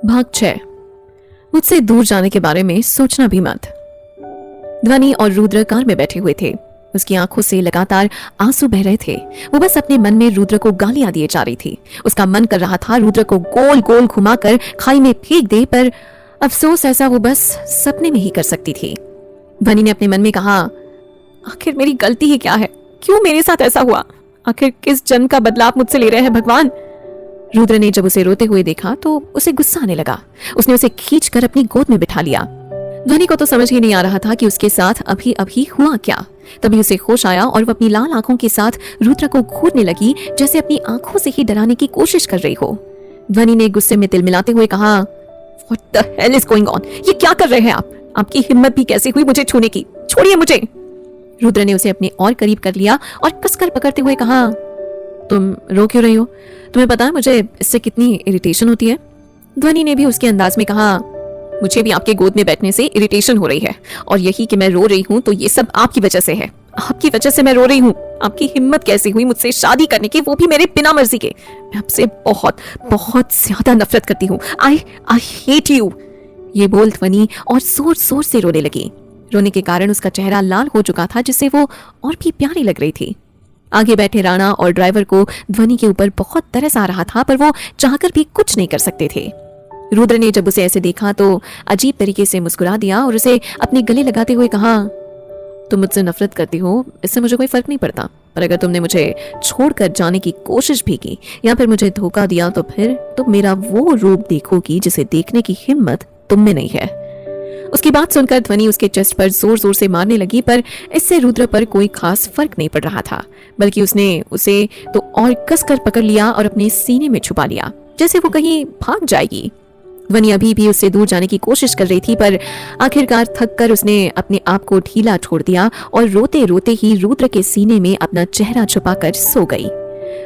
भाग 6। मुझसे दूर जाने के बारे में सोचना भी मत। ध्वनि और रुद्र कार में बैठे हुए थे। उसकी आंखों से लगातार आंसू बह रहे थे। वो बस अपने मन में रुद्र को गालियां दिए जा रही थी। उसका मन कर रहा था रुद्र को गोल गोल घुमाकर खाई में फेंक दे, पर अफसोस ऐसा वो बस सपने में ही कर सकती थी। ध्वनि ने अपने मन में कहा, आखिर मेरी गलती ही क्या है? क्यों मेरे साथ ऐसा हुआ? आखिर किस जन्म का बदला आप मुझसे ले रहे हैं भगवान? रुद्र ने जब उसे रोते हुए देखा तो उसे गुस्सा आने लगा। उसने उसे खींचकर अपनी गोद में बिठा लिया। ध्वनि को तो समझ ही नहीं आ रहा था कि उसके साथ अभी अभी हुआ क्या। तभी उसे होश आया और वो अपनी लाल आंखों के साथ रुद्र को घूरने लगी, जैसे अपनी आंखों से ही डराने की कोशिश कर रही हो। ध्वनि ने गुस्से में तिल मिलाते हुए कहा, What the hell is going on? ये क्या कर रहे हैं आप? आपकी हिम्मत भी कैसे हुई मुझे छूने की? छोड़िए मुझे। रुद्र ने उसे अपने और करीब कर लिया और कसकर पकड़ते हुए कहा, तुम रो क्यों रही हो? तुम्हें पता है मुझे इससे कितनी इरिटेशन होती है? ध्वनि ने भी उसके अंदाज में कहा, मुझे भी आपके गोद में बैठने से इरिटेशन हो रही है, और यही कि मैं रो रही हूँ तो ये सब आपकी वजह से है। आपकी वजह से मैं रो रही हूँ। आपकी हिम्मत कैसे हुई मुझसे शादी करने की, वो भी मेरे बिना मर्जी के? मैं आपसे बहुत बहुत ज्यादा नफरत करती हूँ। I hate you. ये बोल ध्वनि और जोर जोर से रोने लगी। रोने के कारण उसका चेहरा लाल हो चुका था, जिससे वो और भी प्यारी लग रही थी। आगे बैठे राणा और ड्राइवर को ध्वनि के ऊपर बहुत तरस आ रहा था, पर वो चाहकर भी कुछ नहीं कर सकते थे। रुद्र ने जब उसे ऐसे देखा तो अजीब तरीके से मुस्कुरा दिया और उसे अपने गले लगाते हुए कहा, तुम मुझसे नफरत करती हो, इससे मुझे कोई फर्क नहीं पड़ता, पर अगर तुमने मुझे छोड़कर जाने की कोशिश भी की या फिर मुझे धोखा दिया तो फिर तुम मेरा वो रूप देखोगी जिसे देखने की हिम्मत तुम में नहीं है। उसकी बात सुनकर ध्वनि उसके चेस्ट पर जोर जोर से मारने लगी, पर इससे रुद्र पर कोई खास फर्क नहीं पड़ रहा था, बल्कि उसने उसे तो और कसकर पकड़ लिया और अपने सीने में छुपा लिया, जैसे वो कहीं भाग जाएगी। ध्वनि अभी भी उससे दूर जाने की कोशिश कर रही थी, पर आखिरकार थककर उसने अपने आप को ढीला छोड़ दिया और रोते रोते ही रुद्र के सीने में अपना चेहरा छुपाकर सो गई।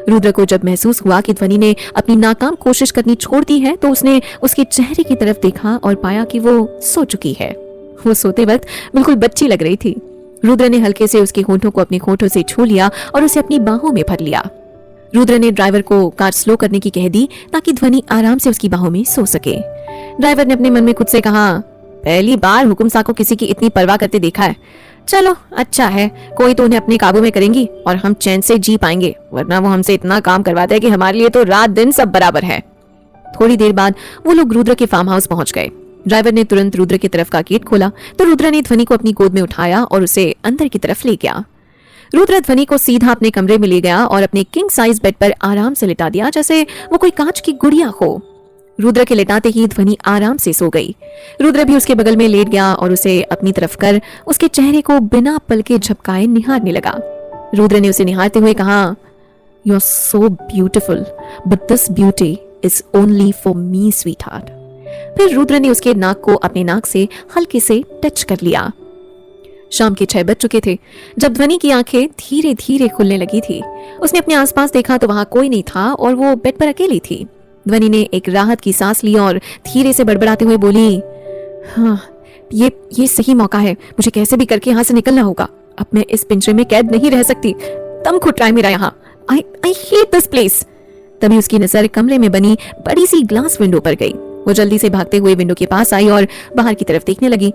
रुद्र को जब महसूस हुआ कि ध्वनि ने अपनी नाकाम कोशिश करनी छोड़ दी है, तो उसने उसके चेहरे की तरफ देखा और पाया कि वो सो चुकी है। वो सोते वक्त बिल्कुल बच्ची लग रही थी। रुद्र ने हल्के से उसके होंठों को अपने होंठों से छू लिया और उसे अपनी बाहों में भर लिया। रुद्र ने ड्राइवर को कार स्लो करने की कह दी ताकि ध्वनि आराम से उसकी बाहों में सो सके। ड्राइवर ने अपने मन में खुद से कहा, पहली बार हुकुमसा को किसी की इतनी परवाह करते देखा है। चलो अच्छा है, कोई तो उन्हें अपने काबू में करेंगी और हम चैन से जी पाएंगे, वरना वो हमसे इतना काम करवाते हैं कि हमारे लिए तो रात दिन सब बराबर है। थोड़ी देर बाद वो लोग रुद्र के फार्म हाउस पहुंच गए। ड्राइवर ने तुरंत रुद्र की तरफ का गेट खोला तो रुद्र ने ध्वनि को अपनी गोद में उठाया और उसे अंदर की तरफ ले गया। रुद्र ध्वनि को सीधा अपने कमरे में ले गया और अपने किंग साइज बेड पर आराम से लिटा दिया, जैसे वो कोई कांच की गुड़िया हो। रुद्र के लेटाते ही ध्वनि आराम से सो गई। रुद्र भी उसके बगल में लेट गया और उसे अपनी तरफ कर उसके चेहरे को बिना पल के झपकाए निहारने लगा। रुद्र ने उसे निहारते हुए कहा, you are so beautiful, but this beauty is only for me sweetheart. फिर रुद्र ने उसके नाक को अपने नाक से हल्के से टच कर लिया। शाम के 6 बज चुके थे जब ध्वनि की आंखें धीरे धीरे खुलने लगी थी। उसने अपने आसपास देखा तो वहां कोई नहीं था और वो बेड पर अकेली थी। ध्वनि ने एक राहत की सांस ली और धीरे से बड़बड़ाते हुए बोली, हाँ, ये सही मौका है, मुझे कैसे भी करके यहाँ से निकलना होगा। अब मैं इस पिंजरे में कैद नहीं रह सकती। दम घुट रहा है मेरा यहाँ। I hate this place. तभी उसकी नजर कमरे में बनी बड़ी सी ग्लास विंडो पर गई। वो जल्दी से भागते हुए विंडो के पास आई और बाहर की तरफ देखने लगी।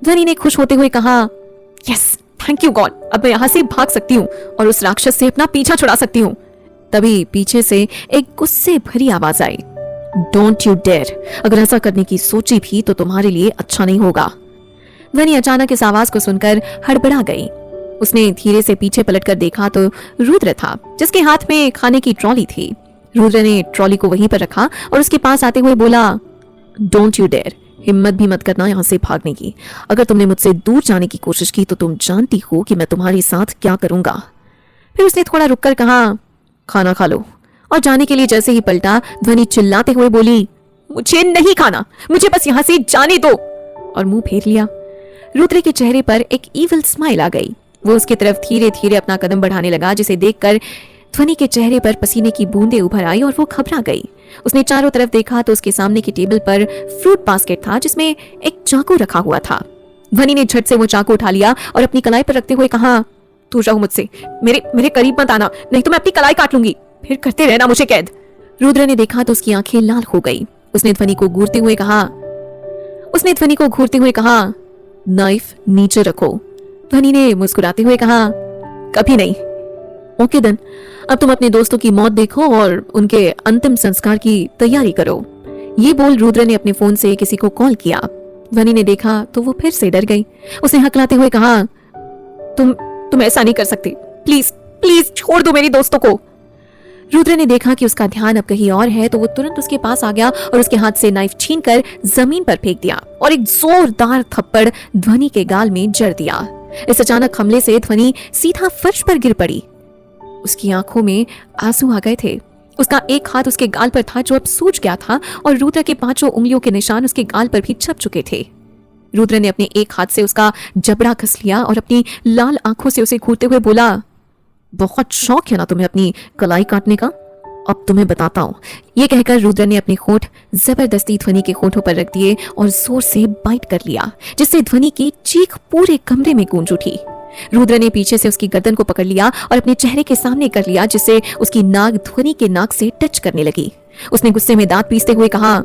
ध्वनि ने खुश होते हुए कहा, यस, थैंक यू गॉड, अब मैं यहाँ से भाग सकती हूँ और उस राक्षस से अपना पीछा छुड़ा सकती हूँ। तभी पीछे से एक गुस्से भरी आवाज आई, डोंट यू डेयर, अगर ऐसा करने की सोची भी तो तुम्हारे लिए अच्छा नहीं होगा। ध्वनि अचानक इस आवाज को सुनकर हड़बड़ा गई। उसने धीरे से पीछे पलटकर देखा तो रुद्र था, जिसके हाथ में खाने की ट्रॉली थी। रुद्र ने ट्रॉली को वहीं पर रखा और उसके पास आते हुए बोला, डोंट यू डेयर, हिम्मत भी मत करना यहाँ से भागने की। अगर तुमने मुझसे दूर जाने की कोशिश की तो तुम जानती हो कि मैं तुम्हारे साथ क्या करूंगा। फिर उसने थोड़ा रुककर कहा, खाना खा लो। और जाने के लिए जैसे ही पलटा, ध्वनि चिल्लाते हुए बोली, मुझे नहीं खाना, मुझे बस यहाँ से जाने दो, और मुंह फेर लिया। रुद्र के चेहरे पर एक इविल स्माइल आ गई। वो उसकी तरफ धीरे धीरे अपना कदम बढ़ाने लगा, जिसे देखकर ध्वनि के चेहरे पर पसीने की बूंदें उभर आई और वो घबरा गई। उसने चारों तरफ देखा तो उसके सामने की टेबल पर फ्रूट बास्केट था, जिसमें एक चाकू रखा हुआ था। ध्वनि ने झट से वो चाकू उठा लिया और अपनी कलाई पर रखते हुए कहा, दूर रहो मुझसे, मेरे करीब मत आना, नहीं तो मैं अपनी कलाई काट लूंगी, फिर करते रहना मुझे कैद। रुद्र ने देखा तो उसकी आंखें लाल हो गई। उसने ध्वनि को घूरते हुए कहा नाइफ नीचे रखो। ध्वनि ने मुस्कुराते हुए कहा कभी नहीं। ओके देन, अब तुम अपने दोस्तों की मौत देखो और उनके अंतिम संस्कार की तैयारी करो। ये बोल रुद्र ने अपने फोन से किसी को कॉल किया। ध्वनि ने देखा तो वो फिर से डर गई। उसने हकलाते हुए कहा तुम ऐसा नहीं कर सकती, प्लीज प्लीज छोड़ दो मेरी दोस्तों को। रुद्र ने देखा कि उसका ध्यान अब कहीं और है तो वो तुरंत उसके पास आ गया और उसके हाथ से नाइफ छीनकर जमीन पर फेंक दिया और एक जोरदार थप्पड़ ध्वनि के गाल में जड़ दिया। इस अचानक हमले से ध्वनि सीधा फर्श पर गिर पड़ी। उसकी आंखों में आंसू आ गए थे। उसका एक हाथ उसके गाल पर था जो अब सूज गया था और रुद्र के 5 उंगलियों के निशान उसके गाल पर भी छप चुके थे। रुद्र ने अपने एक हाथ से उसका जबड़ा कस लिया और अपनी लाल आंखों से उसे घूरते हुए बोला बहुत शौक है ना तुम्हें अपनी कलाई काटने का, अब तुम्हें बताता हूं। यह कहकर रुद्र ने अपने होंठ जबरदस्ती ध्वनि के होठों पर रख दिए और जोर से बाइट कर लिया, जिससे ध्वनि की चीख पूरे कमरे में गूंज उठी। रुद्र ने पीछे से उसकी गर्दन को पकड़ लिया और अपने चेहरे के सामने कर लिया, जिससे उसकी नाक ध्वनि के नाक से टच करने लगी। उसने गुस्से में दांत पीसते हुए कहा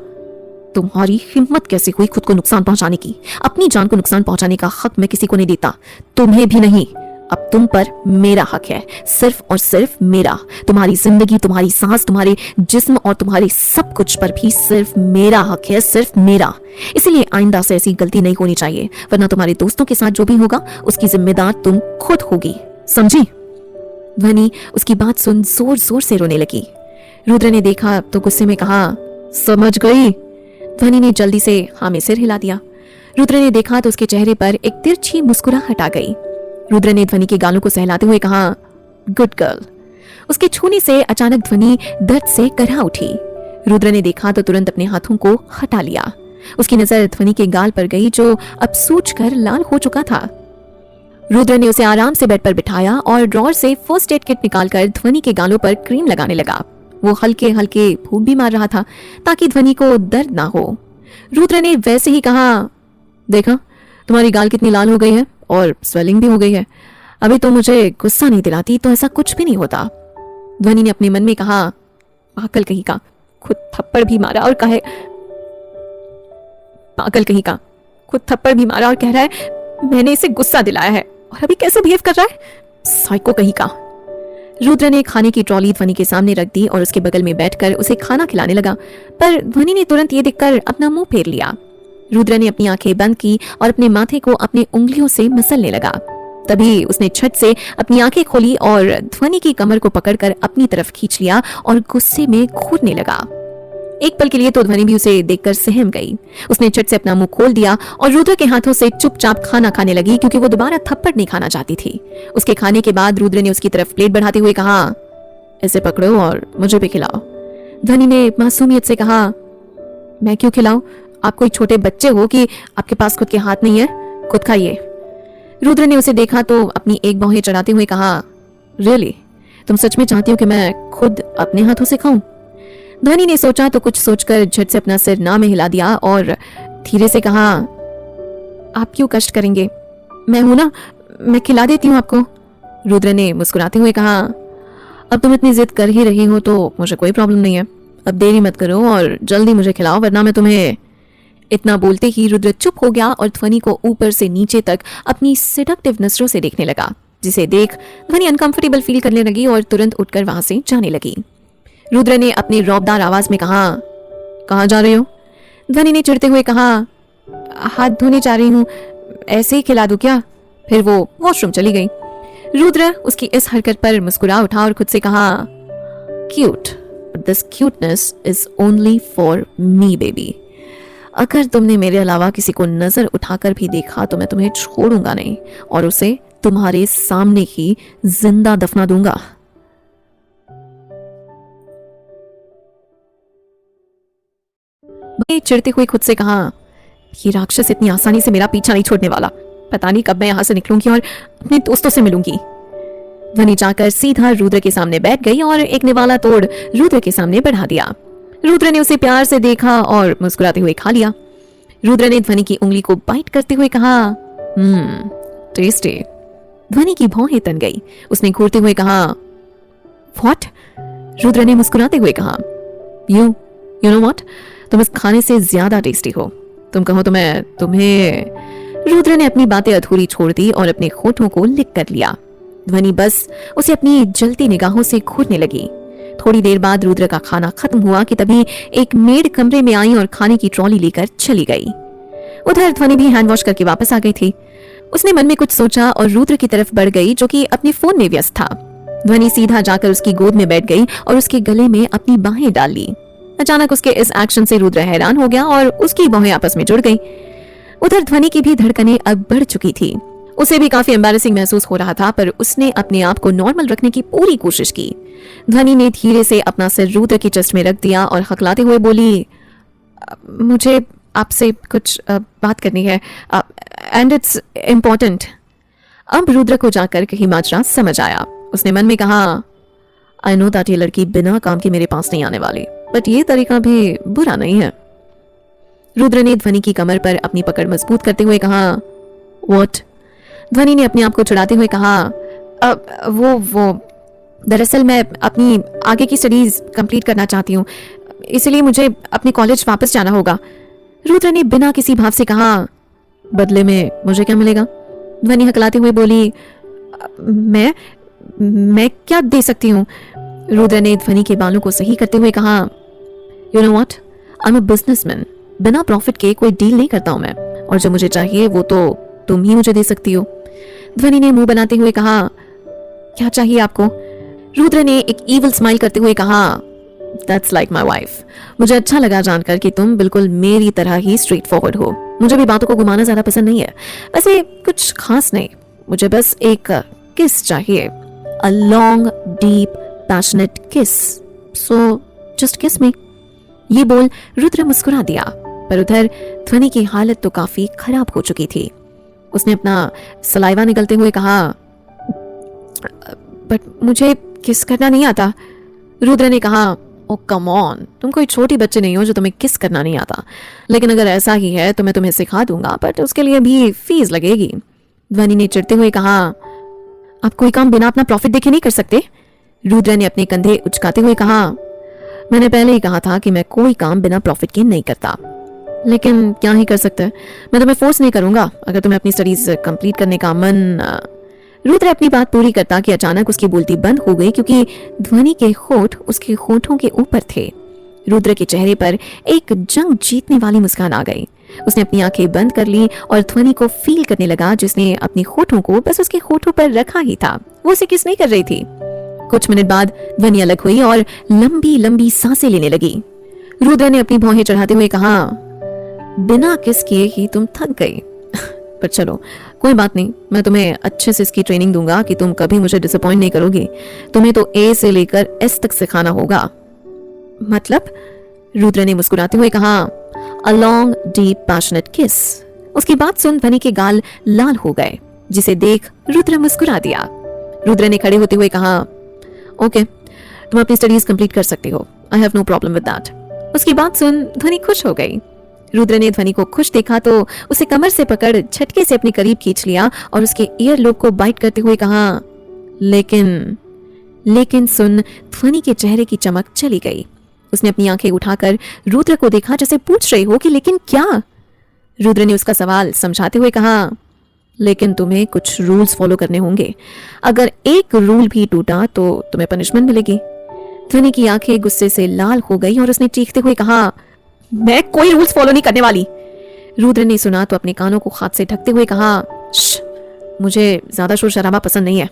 तुम्हारी हिम्मत कैसे हुई खुद को नुकसान पहुंचाने की? अपनी जान को नुकसान पहुंचाने का हक मैं किसी को नहीं देता, तुम्हें भी नहीं। अब तुम पर मेरा हक है, सिर्फ और सिर्फ मेरा। तुम्हारी जिंदगी, तुम्हारी सांस, तुम्हारे जिस्म और तुम्हारे सब कुछ पर भी सिर्फ मेरा हक है, सिर्फ मेरा। इसीलिए आइंदा से ऐसी गलती नहीं होनी चाहिए, वरना तुम्हारे दोस्तों के साथ जो भी होगा उसकी जिम्मेदार तुम खुद होगी, समझी? ध्वनि उसकी बात सुन जोर जोर से रोने लगी। रुद्र ने देखा तो गुस्से में कहा समझ गई? ध्वनि ने जल्दी से हाँ में सिर हिला दिया। रुद्र ने देखा तो उसके चेहरे पर एक तिरछी मुस्कुराहट आ गई। रुद्र ने ध्वनि के गालों को सहलाते हुए कहा गुड गर्ल। उसके छूने से अचानक ध्वनि दर्द से करहा उठी। रुद्र ने देखा तो तुरंत अपने हाथों को हटा लिया। उसकी नजर ध्वनि के गाल पर गई जो अब सूजकर लाल हो चुका था। रुद्र ने उसे आराम से बेड पर बिठाया और ड्रॉर से फर्स्ट एड किट निकालकर ध्वनि के गालों पर क्रीम लगाने लगा। वो हल्के हल्के फूंक भी मार रहा था ताकि ध्वनि को दर्द ना हो। रुद्र ने वैसे ही कहा देखा तुम्हारी गाल कितनी लाल हो गई है और स्वेलिंग भी हो गई है। अभी तो मुझे गुस्सा नहीं दिलाती तो ऐसा कुछ भी नहीं होता। ध्वनि ने अपने मन में कहा पागल कहीं का, खुद थप्पड़ भी मारा और कहे पागल कहीं का, खुद थप्पड़ भी मारा और कह रहा है मैंने इसे गुस्सा दिलाया है और अभी कैसे बिहेव कर रहा है, साइको कहीं का। रुद्र ने खाने की ट्रॉली ध्वनि के सामने रख दी और उसके बगल में बैठकर उसे खाना खिलाने लगा, पर ध्वनि ने तुरंत ये देखकर अपना मुंह फेर लिया। रुद्र ने अपनी आंखें बंद की और अपने माथे को अपनी उंगलियों से मसलने लगा। तभी उसने छट से अपनी आंखें खोली और ध्वनि की कमर को पकड़कर अपनी तरफ खींच लिया और गुस्से में घूरने लगा। एक पल के लिए तो ध्वनि भी उसे देखकर सहम गई। उसने छट से अपना मुंह खोल दिया और रुद्र के हाथों से चुपचाप खाना खाने लगी क्योंकि वो दोबारा थप्पड़ नहीं खाना चाहती थी। उसके खाने के बाद रुद्र ने उसकी तरफ प्लेट बढ़ाते हुए कहा इसे पकड़ो और मुझे भी खिलाओ। ध्वनि ने मासूमियत से कहा मैं क्यों खिलाऊं? आप कोई छोटे बच्चे हो कि आपके पास खुद के हाथ नहीं है? खुद खाइए। रुद्र ने उसे देखा तो अपनी एक बाहें चढ़ाते हुए कहा रियली, तुम सच में चाहती हो कि मैं खुद अपने हाथों से खाऊं? ध्वनि ने सोचा तो कुछ सोचकर झट से अपना सिर ना में हिला दिया और धीरे से कहा आप क्यों कष्ट करेंगे, मैं हूं ना, मैं खिला देती हूँ आपको। रुद्र ने मुस्कुराते हुए कहा अब तुम इतनी जिद कर ही रही हो तो मुझे कोई प्रॉब्लम नहीं है, अब देरी मत करो और जल्दी मुझे खिलाओ वरना मैं तुम्हें। इतना बोलते ही रुद्र चुप हो गया और ध्वनि को ऊपर से नीचे तक अपनी सिडक्टिव नजरों से देखने लगा, जिसे देख ध्वनि अनकंफर्टेबल फील करने लगी और तुरंत उठकर वहां से जाने लगी। रुद्र ने अपनी रौबदार आवाज में कहा कहाँ जा रही हो? ध्वनि ने चिढ़ते हुए कहा हाथ धोने जा रही हूँ, ऐसे ही खिला दूं क्या? फिर वो वॉशरूम चली गई। रुद्र उसकी इस हरकत पर मुस्कुरा उठा और खुद से कहा cute, but this cuteness is only for me baby. अगर तुमने मेरे अलावा किसी को नजर उठाकर भी देखा तो मैं तुम्हें छोड़ूंगा नहीं और उसे तुम्हारे सामने ही जिंदा दफना दूंगा। चिढ़ते हुए खुद से कहा ये राक्षस इतनी आसानी से मेरा पीछा नहीं छोड़ने वाला, पता नहीं कब मैं यहां से निकलूंगी और अपने दोस्तों से मिलूंगी। ध्वनि जाकर सीधा रुद्र के सामने बैठ गई और एक निवाला तोड़ रुद्र के सामने बढ़ा दिया। रुद्र ने उसे प्यार से देखा और मुस्कुराते हुए खा लिया। रुद्र ने ध्वनि की उंगली को बाइट करते हुए कहा टेस्टी। ध्वनि की भौहें तन गई। उसने घूरते हुए कहा व्हाट? रुद्र ने मुस्कुराते हुए कहा यू नो व्हाट, तुम इस खाने से ज्यादा टेस्टी हो, तुम कहो तो मैं तुम्हें। रुद्र ने अपनी बातें अधूरी छोड़ दी और अपने होठों को लिक कर लिया। ध्वनि बस उसे अपनी जलती निगाहों से घूरने लगी। थोड़ी देर बाद रुद्र का खाना खत्म हुआ कि तभी एक मेड कमरे में आई और खाने की ट्रॉली लेकर चली गई। उधर ध्वनि भी हैंड वॉश करके वापस आ गई थी। उसने मन में कुछ सोचा और रुद्र की तरफ बढ़ गई, जो कि अपने फोन में व्यस्त था। ध्वनि सीधा जाकर उसकी गोद में बैठ गई और उसके गले में अपनी बाहें डाल ली। अचानक उसके इस एक्शन से रुद्र हैरान हो गया और उसकी बाहें आपस में जुड़ गईं। उधर ध्वनि की भी धड़कनें अब बढ़ चुकी थी। उसे भी काफी एम्बैरेसिंग महसूस हो रहा था, पर उसने अपने आप को नॉर्मल रखने की पूरी कोशिश की। ध्वनि ने धीरे से अपना सिर रुद्र की चेस्ट में रख दिया और हकलाते हुए बोली, मुझे आपसे कुछ बात करनी है, एंड इट्स इम्पोर्टेंट। अब रुद्र को जाकर कहीं माजरा समझ आया। उसने मन में कहा, आई नो दैट ये लड़की बिना काम के मेरे पास नहीं आने वाली, बट ये तरीका भी बुरा नहीं है। रुद्र ने ध्वनि की कमर पर अपनी पकड़ मजबूत करते हुए कहा, व्हाट? ध्वनि ने अपने आप को छुड़ाते हुए कहा, वो दरअसल मैं अपनी आगे की स्टडीज कंप्लीट करना चाहती हूँ, इसलिए मुझे अपने कॉलेज वापस जाना होगा। रुद्र ने बिना किसी भाव से कहा, बदले में मुझे क्या मिलेगा? ध्वनि हकलाते हुए बोली, मैं क्या दे सकती हूँ? रुद्र ने ध्वनि के बालों को सही करते हुए कहा, you know what, I am a businessman, बिना प्रॉफिट के कोई डील नहीं करता हूं मैं, और जो मुझे चाहिए वो तो तुम ही मुझे दे सकती हो। ध्वनि ने मुंह बनाते हुए कहा, क्या चाहिए आपको? रुद्र ने एक ईविल स्माइल करते हुए कहा, दैट्स लाइक माई वाइफ। मुझे अच्छा लगा जानकर कि तुम बिल्कुल मेरी तरह ही स्ट्रेट फॉरवर्ड हो। मुझे भी बातों को घुमाना ज्यादा पसंद नहीं है। वैसे कुछ खास नहीं, मुझे बस एक किस चाहिए, अ लॉन्ग डीप पैशनेट किस, सो जस्ट किस मी। ये बोल रुद्र मुस्कुरा दिया, पर उधर ध्वनि की हालत तो काफी खराब हो चुकी थी। उसने अपना सलाइवा निकलते हुए कहा, बट मुझे किस करना नहीं आता। रुद्र ने कहा, ओ कम ऑन, तुम कोई छोटी बच्चे नहीं हो जो तुम्हें किस करना नहीं आता, लेकिन अगर ऐसा ही है तो मैं तुम्हें सिखा दूंगा, बट उसके लिए भी फीस लगेगी। ध्वनि ने चिढ़ते हुए कहा, आप कोई काम बिना अपना प्रॉफिट देखे नहीं कर सकते? रुद्र ने अपने कंधे उचकाते हुए कहा, मैंने पहले ही कहा था कि मैं कोई काम बिना प्रॉफिट के नहीं करता, लेकिन क्या ही कर सकते हैं, मैं तुम्हें फोर्स नहीं करूंगा अगर तुम्हें अपनी स्टडीज कंप्लीट करने का मन। रुद्र अपनी बात पूरी करता कि अचानक उसकी बोलती बंद हो गई, क्योंकि ध्वनि के होठ उसके होठों के ऊपर थे। रुद्र के चेहरे पर एक जंग जीतने वाली मुस्कान आ गई। उसने अपनी आंखें बंद कर ली और ध्वनि को फील करने लगा, जिसने अपने होठों को बस उसके होठों पर रखा ही था। वो उसे किस नहीं कर रही थी। कुछ मिनट बाद ध्वनि अलग हुई और लंबी लंबी सांसें लेने लगी। रुद्र ने अपनी भौहें चढ़ाते हुए कहा, बिना किस किए ही तुम थक गई, पर चलो कोई बात नहीं, मैं तुम्हें अच्छे से इसकी ट्रेनिंग दूंगा कि तुम कभी मुझे डिसअपॉइंट नहीं करोगी। तुम्हें तो ए से लेकर एस तक सिखाना होगा। मतलब? रुद्र ने मुस्कुराते हुए कहा, अ लॉन्ग डीप पैशनेट किस। उसकी बात सुन ध्वनि के गाल लाल हो गए, जिसे देख रुद्र मुस्कुरा दिया। रुद्र ने खड़े होते हुए कहा, ओके, तुम अपनी स्टडीज कंप्लीट कर सकती हो, I have no problem with that. उसकी बात सुन ध्वनि खुश हो गई। रुद्र ने ध्वनि को खुश देखा तो उसे कमर से पकड़ झटके से अपने करीब खींच लिया और उसके ईयर लोब को बाइट करते हुए कहा, लेकिन सुन। ध्वनि के चेहरे की चमक चली गई। उसने अपनी आंखें उठाकर रुद्र को देखा, जैसे पूछ रही हो कि लेकिन क्या। रुद्र ने उसका सवाल समझाते हुए कहा, लेकिन तुम्हें कुछ रूल्स फॉलो करने होंगे, अगर एक रूल भी टूटा तो तुम्हें पनिशमेंट मिलेगी। ध्वनि की आंखें गुस्से से लाल हो गई और उसने चीखते हुए कहा, मैं कोई रूल्स फॉलो नहीं करने वाली। रुद्र ने सुना तो अपने कानों को हाथ से ढकते हुए कहा, मुझे ज्यादा शोर शराबा पसंद नहीं है।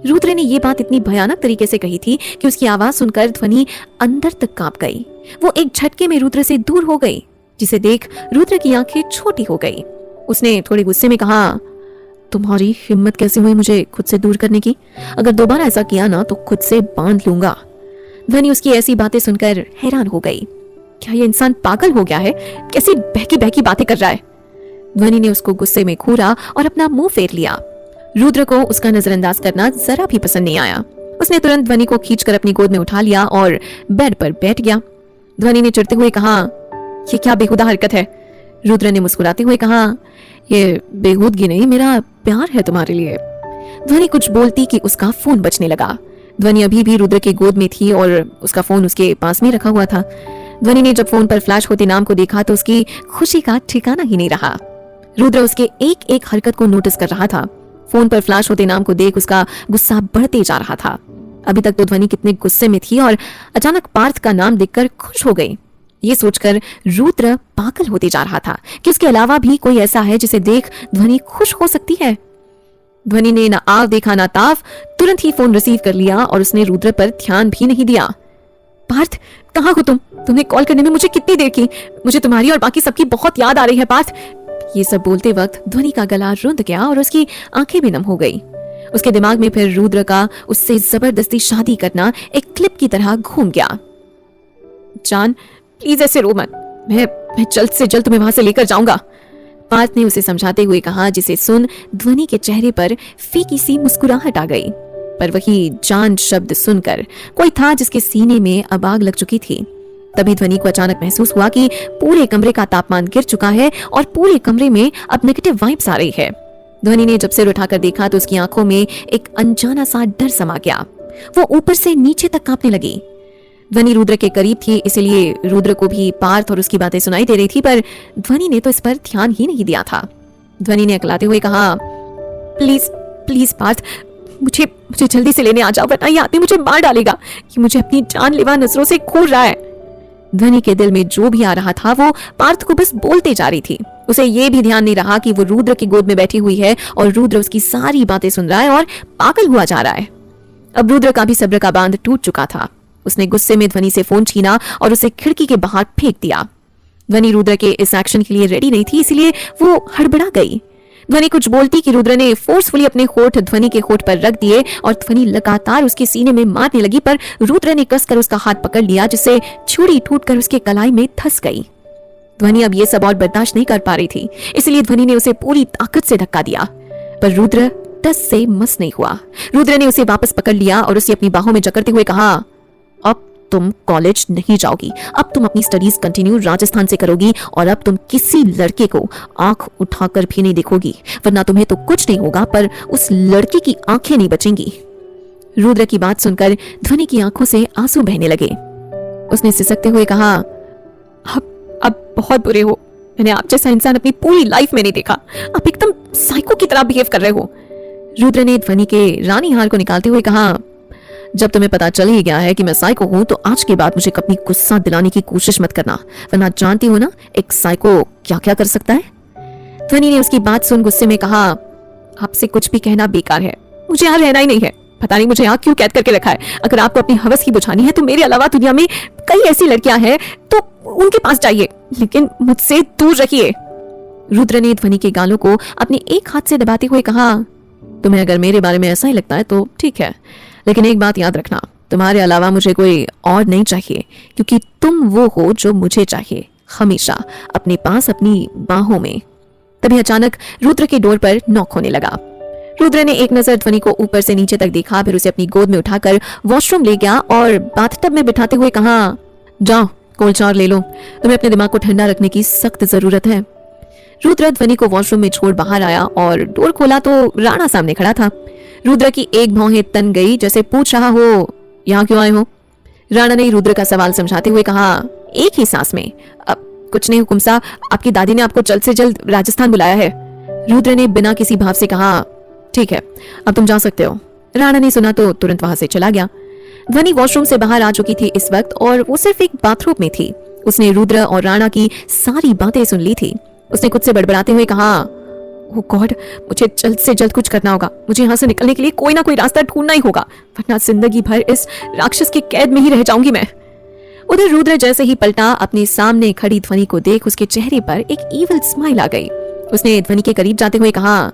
रुद्र ने यह बात इतनी भयानक तरीके से कही थी कि उसकी आवाज सुनकर ध्वनि अंदर तक कांप गई। वो एक झटके में रुद्र से दूर हो गई, जिसे देख रुद्र की आंखें छोटी हो गई। उसने थोड़े गुस्से में कहा, तुम्हारी हिम्मत कैसे हुई मुझे खुद से दूर करने की? अगर दोबारा ऐसा किया ना तो खुद से बांध लूंगा। ध्वनि उसकी ऐसी बातें सुनकर हैरान हो गई। क्या ये इंसान पागल हो गया है? कैसी बहकी बहकी बातें कर रहा है? ध्वनि ने उसको गुस्से में घूरा और अपना मुंह फेर लिया। रुद्र को उसका नजरअंदाज करना जरा भी पसंद नहीं आया। उसने तुरंत ध्वनि को खींचकर अपनी गोद में उठा लिया और बेड पर बैठ गया। ध्वनि ने चिढ़ते हुए कहा, ये क्या बेहुदा हरकत है? रुद्र ने मुस्कुराते हुए कहा, ये बेहूदगी नहीं, मेरा प्यार है तुम्हारे लिए। ध्वनि कुछ बोलती कि उसका फोन बजने लगा। ध्वनि अभी भी रुद्र के गोद में थी और उसका फोन उसके पास में रखा हुआ था। ध्वनि ने जब फोन पर फ्लैश होते नाम को देखा तो उसकी खुशी का ठिकाना ही नहीं रहा। रुद्र उसके एक एक हरकत को नोटिस कर रहा था। फोन पर फ्लैश होते नाम को देख उसका गुस्सा बढ़ते जा रहा था। अभी तक तो ध्वनि कितने गुस्से में थी और अचानक पार्थ का नाम देखकर खुश हो गई। ये सोचकर रुद्र पागल होते जा रहा था कि उसके अलावा भी कोई ऐसा है जिसे देख ध्वनि खुश हो सकती है। ध्वनि ने ना आव देखा ना ताव, तुरंत ही फोन रिसीव कर लिया और उसने रुद्र पर ध्यान भी नहीं दिया। पार्थ, कहाँ हो तुम? तुम्हें कॉल करने में मुझे कितनी देर की? मुझे तुम्हारी और बाकी सबकी बहुत याद आ रही है पार्थ। ये सब बोलते वक्त ध्वनि का गला रुंध गया और उसकी आंखें भी नम हो गई। उसके दिमाग में फिर रुद्र का उससे जबरदस्ती शादी करना एक क्लिप की तरह घूम गया। जान, प्लीज ऐसे रो मत। मैं जल्द से जल्द तुम्हें वहां से लेकर जाऊंगा, पार्थ ने उसे समझाते हुए कहा, जिसे सुन ध्वनि के चेहरे पर फीकी सी मुस्कुराहट आ गई। पर वही जान शब्द सुनकर कोई था जिसके सीने में अब आग लग चुकी थी। तभी ध्वनि को अचानक महसूस हुआ कि पूरे कमरे का तापमान गिर चुका है और पूरे कमरे में अब नेगेटिव वाइब्स आ रही है। ध्वनि ने जब सिर उठाकर देखा तो उसकी आंखों में एक अनजाना सा डर समा गया। वो ऊपर से नीचे तक कांपने लगी। ध्वनि रुद्र के करीब थी, इसलिए रुद्र को भी पार्थ और उसकी बातें सुनाई दे रही थी, पर ध्वनि ने तो इस पर ध्यान ही नहीं दिया था। ध्वनि ने अकलाते हुए कहा, प्लीज प्लीज पार्थ, मुझे जल्दी से लेने आ जाओ, वरना ये आदमी मुझे मार डालेगा। ये मुझे अपनी जानलेवा नजरों से घूर रहा है। ध्वनि के दिल में जो भी आ रहा था वो पार्थ को बस बोलते जा रही थी। उसे ये भी ध्यान नहीं रहा कि वो रुद्र की गोद में बैठी हुई है और रुद्र उसकी सारी बातें सुन रहा है और पागल हुआ जा रहा है। अब रुद्र का भी सब्र का बांध टूट चुका था। उसने गुस्से में ध्वनि से फोन छीना और उसे खिड़की के बाहर फेंक दिया। ध्वनि रुद्र के इस एक्शन के लिए रेडी नहीं थी, इसलिए वो हड़बड़ा गई। ध्वनि कुछ बोलती कि रुद्र ने फोर्सफुली अपने होठ ध्वनि के होठ पर रख दिए और ध्वनि लगातार उसके सीने में मारने लगी, पर रुद्र ने कसकर उसका हाथ पकड़ लिया, जिससे छुरी टूटकर उसके कलाई में धंस गई। ध्वनि अब ये सब और बर्दाश्त नहीं कर पा रही थी, इसलिए ध्वनि ने उसे पूरी ताकत से धक्का दिया, पर रुद्र टस से मस नहीं हुआ। रुद्र ने उसे वापस पकड़ लिया और उसे अपनी बाहों में जकड़ते हुए कहा, अब तुम कॉलेज नहीं जाओगी, अब तुम अपनी स्टडीज कंटिन्यू राजस्थान से करोगी और अब तुम किसी लड़के को आंख उठाकर भी नहीं देखोगी, वरना तुम्हें तो कुछ नहीं होगा पर उस लड़के की आंखें नहीं बचेंगी। रुद्र की बात सुनकर ध्वनि की आंखों से आंसू बहने लगे। उसने सिसकते हुए कहा, अब बहुत बुरे हो। मैंने आप जैसा इंसान अपनी पूरी लाइफ में नहीं देखा। आप एकदम साइको की तरह बिहेव कर रहे हो। रुद्र ने ध्वनि के रानी हार को निकालते हुए कहा, जब तुम्हें पता चल ही गया है कि मैं साइको हूं तो आज के बाद मुझे कभी गुस्सा दिलाने की कोशिश मत करना, वरना जानती हो ना एक साइको क्या क्या कर सकता है। ध्वनि ने उसकी बात सुन गुस्से में कहा, आपसे कुछ भी कहना बेकार है, मुझे यहाँ रहना ही नहीं है। पता नहीं मुझे यहाँ क्यों कैद करके रखा है। अगर आपको अपनी हवस की बुझानी है तो मेरे अलावा दुनिया में कई ऐसी लड़कियां हैं, तो उनके पास जाइए, लेकिन मुझसे दूर रहिए। रुद्र ने ध्वनि के गालों को अपने एक हाथ से दबाते हुए कहा, तुम्हें अगर मेरे बारे में ऐसा ही लगता है तो ठीक है, लेकिन एक बात याद रखना, तुम्हारे अलावा मुझे कोई और नहीं चाहिए, क्योंकि तुम वो हो जो मुझे चाहिए, हमेशा अपने पास, अपनी बाहों में। तभी अचानक रुद्र के डोर पर नॉक होने लगा। रुद्र ने एक नजर ध्वनि को ऊपर से नीचे तक देखा, फिर उसे अपनी गोद में उठाकर वॉशरूम ले गया और बाथटब में बिठाते हुए कहा, जाओ कोल्ड शावर ले लो, तुम्हें अपने दिमाग को ठंडा रखने की सख्त जरूरत है। रुद्र ध्वनि को वॉशरूम में छोड़ बाहर आया और डोर खोला तो राणा सामने खड़ा था। रुद्र की एक भौहें तन गई, जैसे पूछ रहा हो, यहाँ क्यों आए हो। राणा ने रुद्र का सवाल समझाते हुए कहा, एक ही सांस में, अब कुछ नहीं हुकुम साहब, आपकी दादी ने आपको जल्द से जल्द राजस्थान बुलाया है। रुद्र ने बिना किसी भाव से कहा, ठीक है अब तुम जा सकते हो। राणा ने सुना तो तुरंत वहां से चला गया। ध्वनि वॉशरूम से बाहर आ चुकी थी इस वक्त और वो सिर्फ एक बाथरूम में थी। उसने रुद्र और राणा की सारी बातें सुन ली थी। उसने खुद से बड़बड़ाते हुए कहा, ओह गॉड, मुझे जल्द से जल्द कुछ करना होगा। मुझे यहाँ से निकलने के लिए कोई ना कोई रास्ता ढूंढना ही होगा, वरना जिंदगी भर इस राक्षस की कैद में ही रह जाऊंगी मैं। उधर रुद्र जैसे ही पलटा, अपने सामने खड़ी ध्वनि को देख उसके चेहरे पर एक ईविल स्माइल आ गई। उसने ध्वनि के करीब जाते हुए कहा,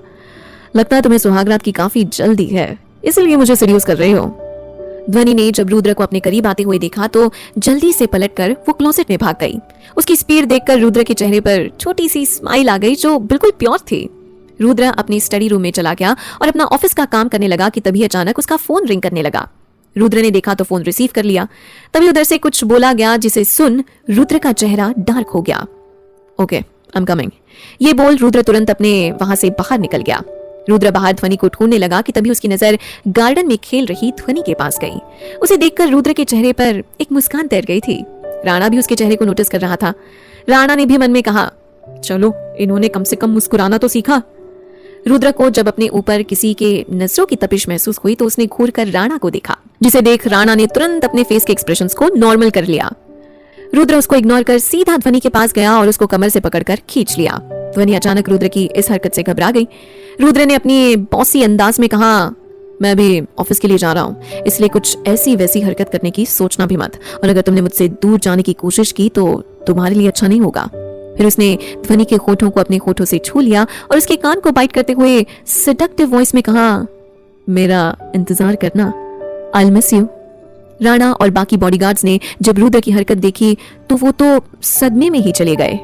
लगता है तुम्हें सुहागरात की काफी जल्दी है, इसलिए मुझे सीरियस कर रहे हो। ध्वनि ने जब रुद्र को अपने करीब आते हुए देखा तो जल्दी से पलटकर वो क्लोसेट में भाग गई। उसकी स्पीड देखकर रुद्र के चेहरे पर छोटी सी स्माइल आ गई जो बिल्कुल प्योर थी। रुद्र अपनी स्टडी रूम में चला गया और अपना ऑफिस का काम करने लगा कि तभी अचानक उसका फोन रिंग करने लगा। रुद्र ने देखा तो फोन रिसीव कर लिया। तभी उधर से कुछ बोला गया, जिसे सुन रुद्र का चेहरा डार्क हो गया। ओके आई एम कमिंग, ये बोल रुद्र तुरंत अपने वहां से बाहर निकल गया। रुद्र बाहर ध्वनि को ढूंढने लगा कि तभी उसकी नजर गार्डन में खेल रही ध्वनि के पास गई। उसे देखकर रुद्र के चेहरे पर एक मुस्कान तैर गई थी। राणा भी उसके चेहरे को नोटिस कर रहा था। राणा ने भी मन में कहा, चलो इन्होंने कम से कम मुस्कुराना तो सीखा। रुद्र को जब अपने ऊपर किसी के नजरों की तपिश महसूस हुई तो उसने घूर कर राणा को देखा, जिसे देख राणा ने तुरंत अपने फेस के एक्सप्रेशंस को नॉर्मल कर लिया। रुद्र उसको इग्नोर कर सीधा ध्वनि के पास गया और उसको कमर से पकड़कर खींच लिया। ध्वनि अचानक रुद्र की इस हरकत से घबरा गई। रुद्र ने अपनी बॉसी अंदाज में कहा, मैं भी ऑफिस के लिए जा रहा हूँ, इसलिए कुछ ऐसी वैसी हरकत करने की सोचना भी मत, और अगर तुमने मुझसे दूर जाने की कोशिश की तो तुम्हारे लिए अच्छा नहीं होगा। फिर उसने ध्वनि के होठों को अपने होठों से छू लिया और उसके कान को बाइट करते हुए सेडक्टिव वॉइस में कहा, मेरा इंतजार करना, I will miss you. Rana और बाकी बॉडीगार्ड्स ने जब रुद्र की हरकत देखी तो वो तो सदमे में ही चले गए।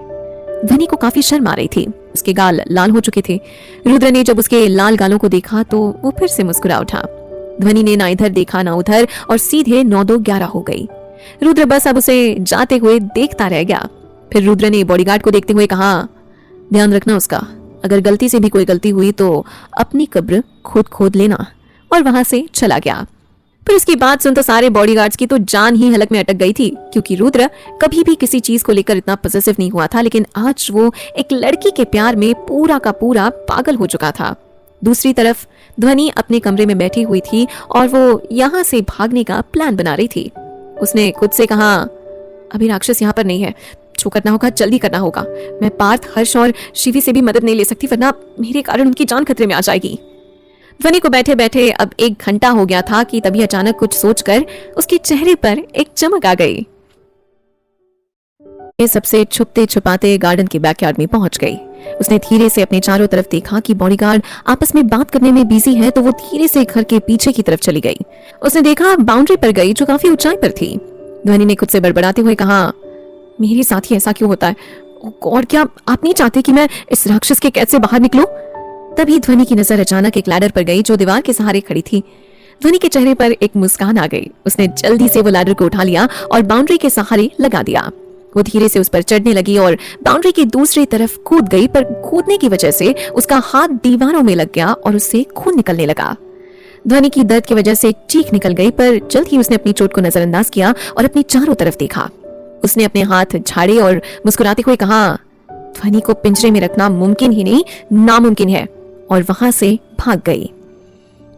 ध्वनि को काफी शर्म आ रही थी, उसके गाल लाल हो चुके थे। रुद्र ने जब उसके लाल गालों को देखा तो वो फिर से मुस्कुरा उठा। ध्वनि ने ना इधर देखा ना उधर और सीधे 9-2-11 हो गई। रुद्र बस अब उसे जाते हुए देखता रह गया। फिर रुद्र ने बॉडीगार्ड को देखते हुए कहा, ध्यान रखना उसका, अगर गलती से भी कोई गलती हुई तो अपनी कब्र खुद खोद लेना, और वहां से चला गया। फिर उसकी बात सुन तो सारे बॉडीगार्ड्स की तो जान ही हलक में अटक गई थी, क्योंकि रुद्र कभी भी किसी चीज को लेकर इतना पॉसेसिव नहीं हुआ था, लेकिन आज वो एक लड़की के प्यार में पूरा का पूरा पागल हो चुका था। दूसरी तरफ ध्वनि अपने कमरे में बैठी हुई थी और वो यहाँ से भागने का प्लान बना रही थी। उसने खुद से कहा, अभी राक्षस यहाँ पर नहीं है, जो करना होगा जल्दी करना होगा। मैं पार्थ, हर्ष और शिवी से भी मदद नहीं ले सकती, वरना मेरे कारण उनकी जान खतरे में आ जाएगी। ध्वनि को बैठे बैठे अब 1 घंटा हो गया था कि तभी अचानक कुछ सोचकर उसके चेहरे पर एक चमक आ गई। ये सबसे छुपते छुपाते गार्डन के बैकयार्ड में पहुंच गई। उसने धीरे से अपने चारों तरफ देखा कि बॉडीगार्ड आपस में बात करने में बिजी है, तो वो धीरे से घर के पीछे की तरफ चली गई। उसने देखा बाउंड्री पर गई, जो काफी ऊंचाई पर थी। ध्वनि ने खुद से बड़बड़ाते हुए कहा, मेरे साथ ही ऐसा क्यों होता है? और क्या आप नहीं चाहते कि मैं इस राक्षस के कैद से बाहर निकलूं? तभी ध्वनि की नजर अचानक एक लैडर पर गई, जो दीवार के सहारे खड़ी थी। ध्वनि के चेहरे पर एक मुस्कान आ गई। उसने जल्दी से वो लैडर को उठा लिया और बाउंड्री के सहारे लगा दिया। वो धीरे से उस पर चढ़ने लगी और बाउंड्री की दूसरी तरफ कूद गई, पर कूदने की वजह से उसका हाथ दीवारों में लग गया और उससे खून निकलने लगा। ध्वनि की दर्द की वजह से एक चीख निकल गई, पर जल्द ही उसने अपनी चोट को नजरअंदाज किया और अपनी चारों तरफ देखा। उसने अपने हाथ झाड़े और मुस्कुराते हुए कहा, ध्वनि को पिंजरे में रखना मुमकिन ही नहीं, नामुमकिन है, और वहां से भाग गई।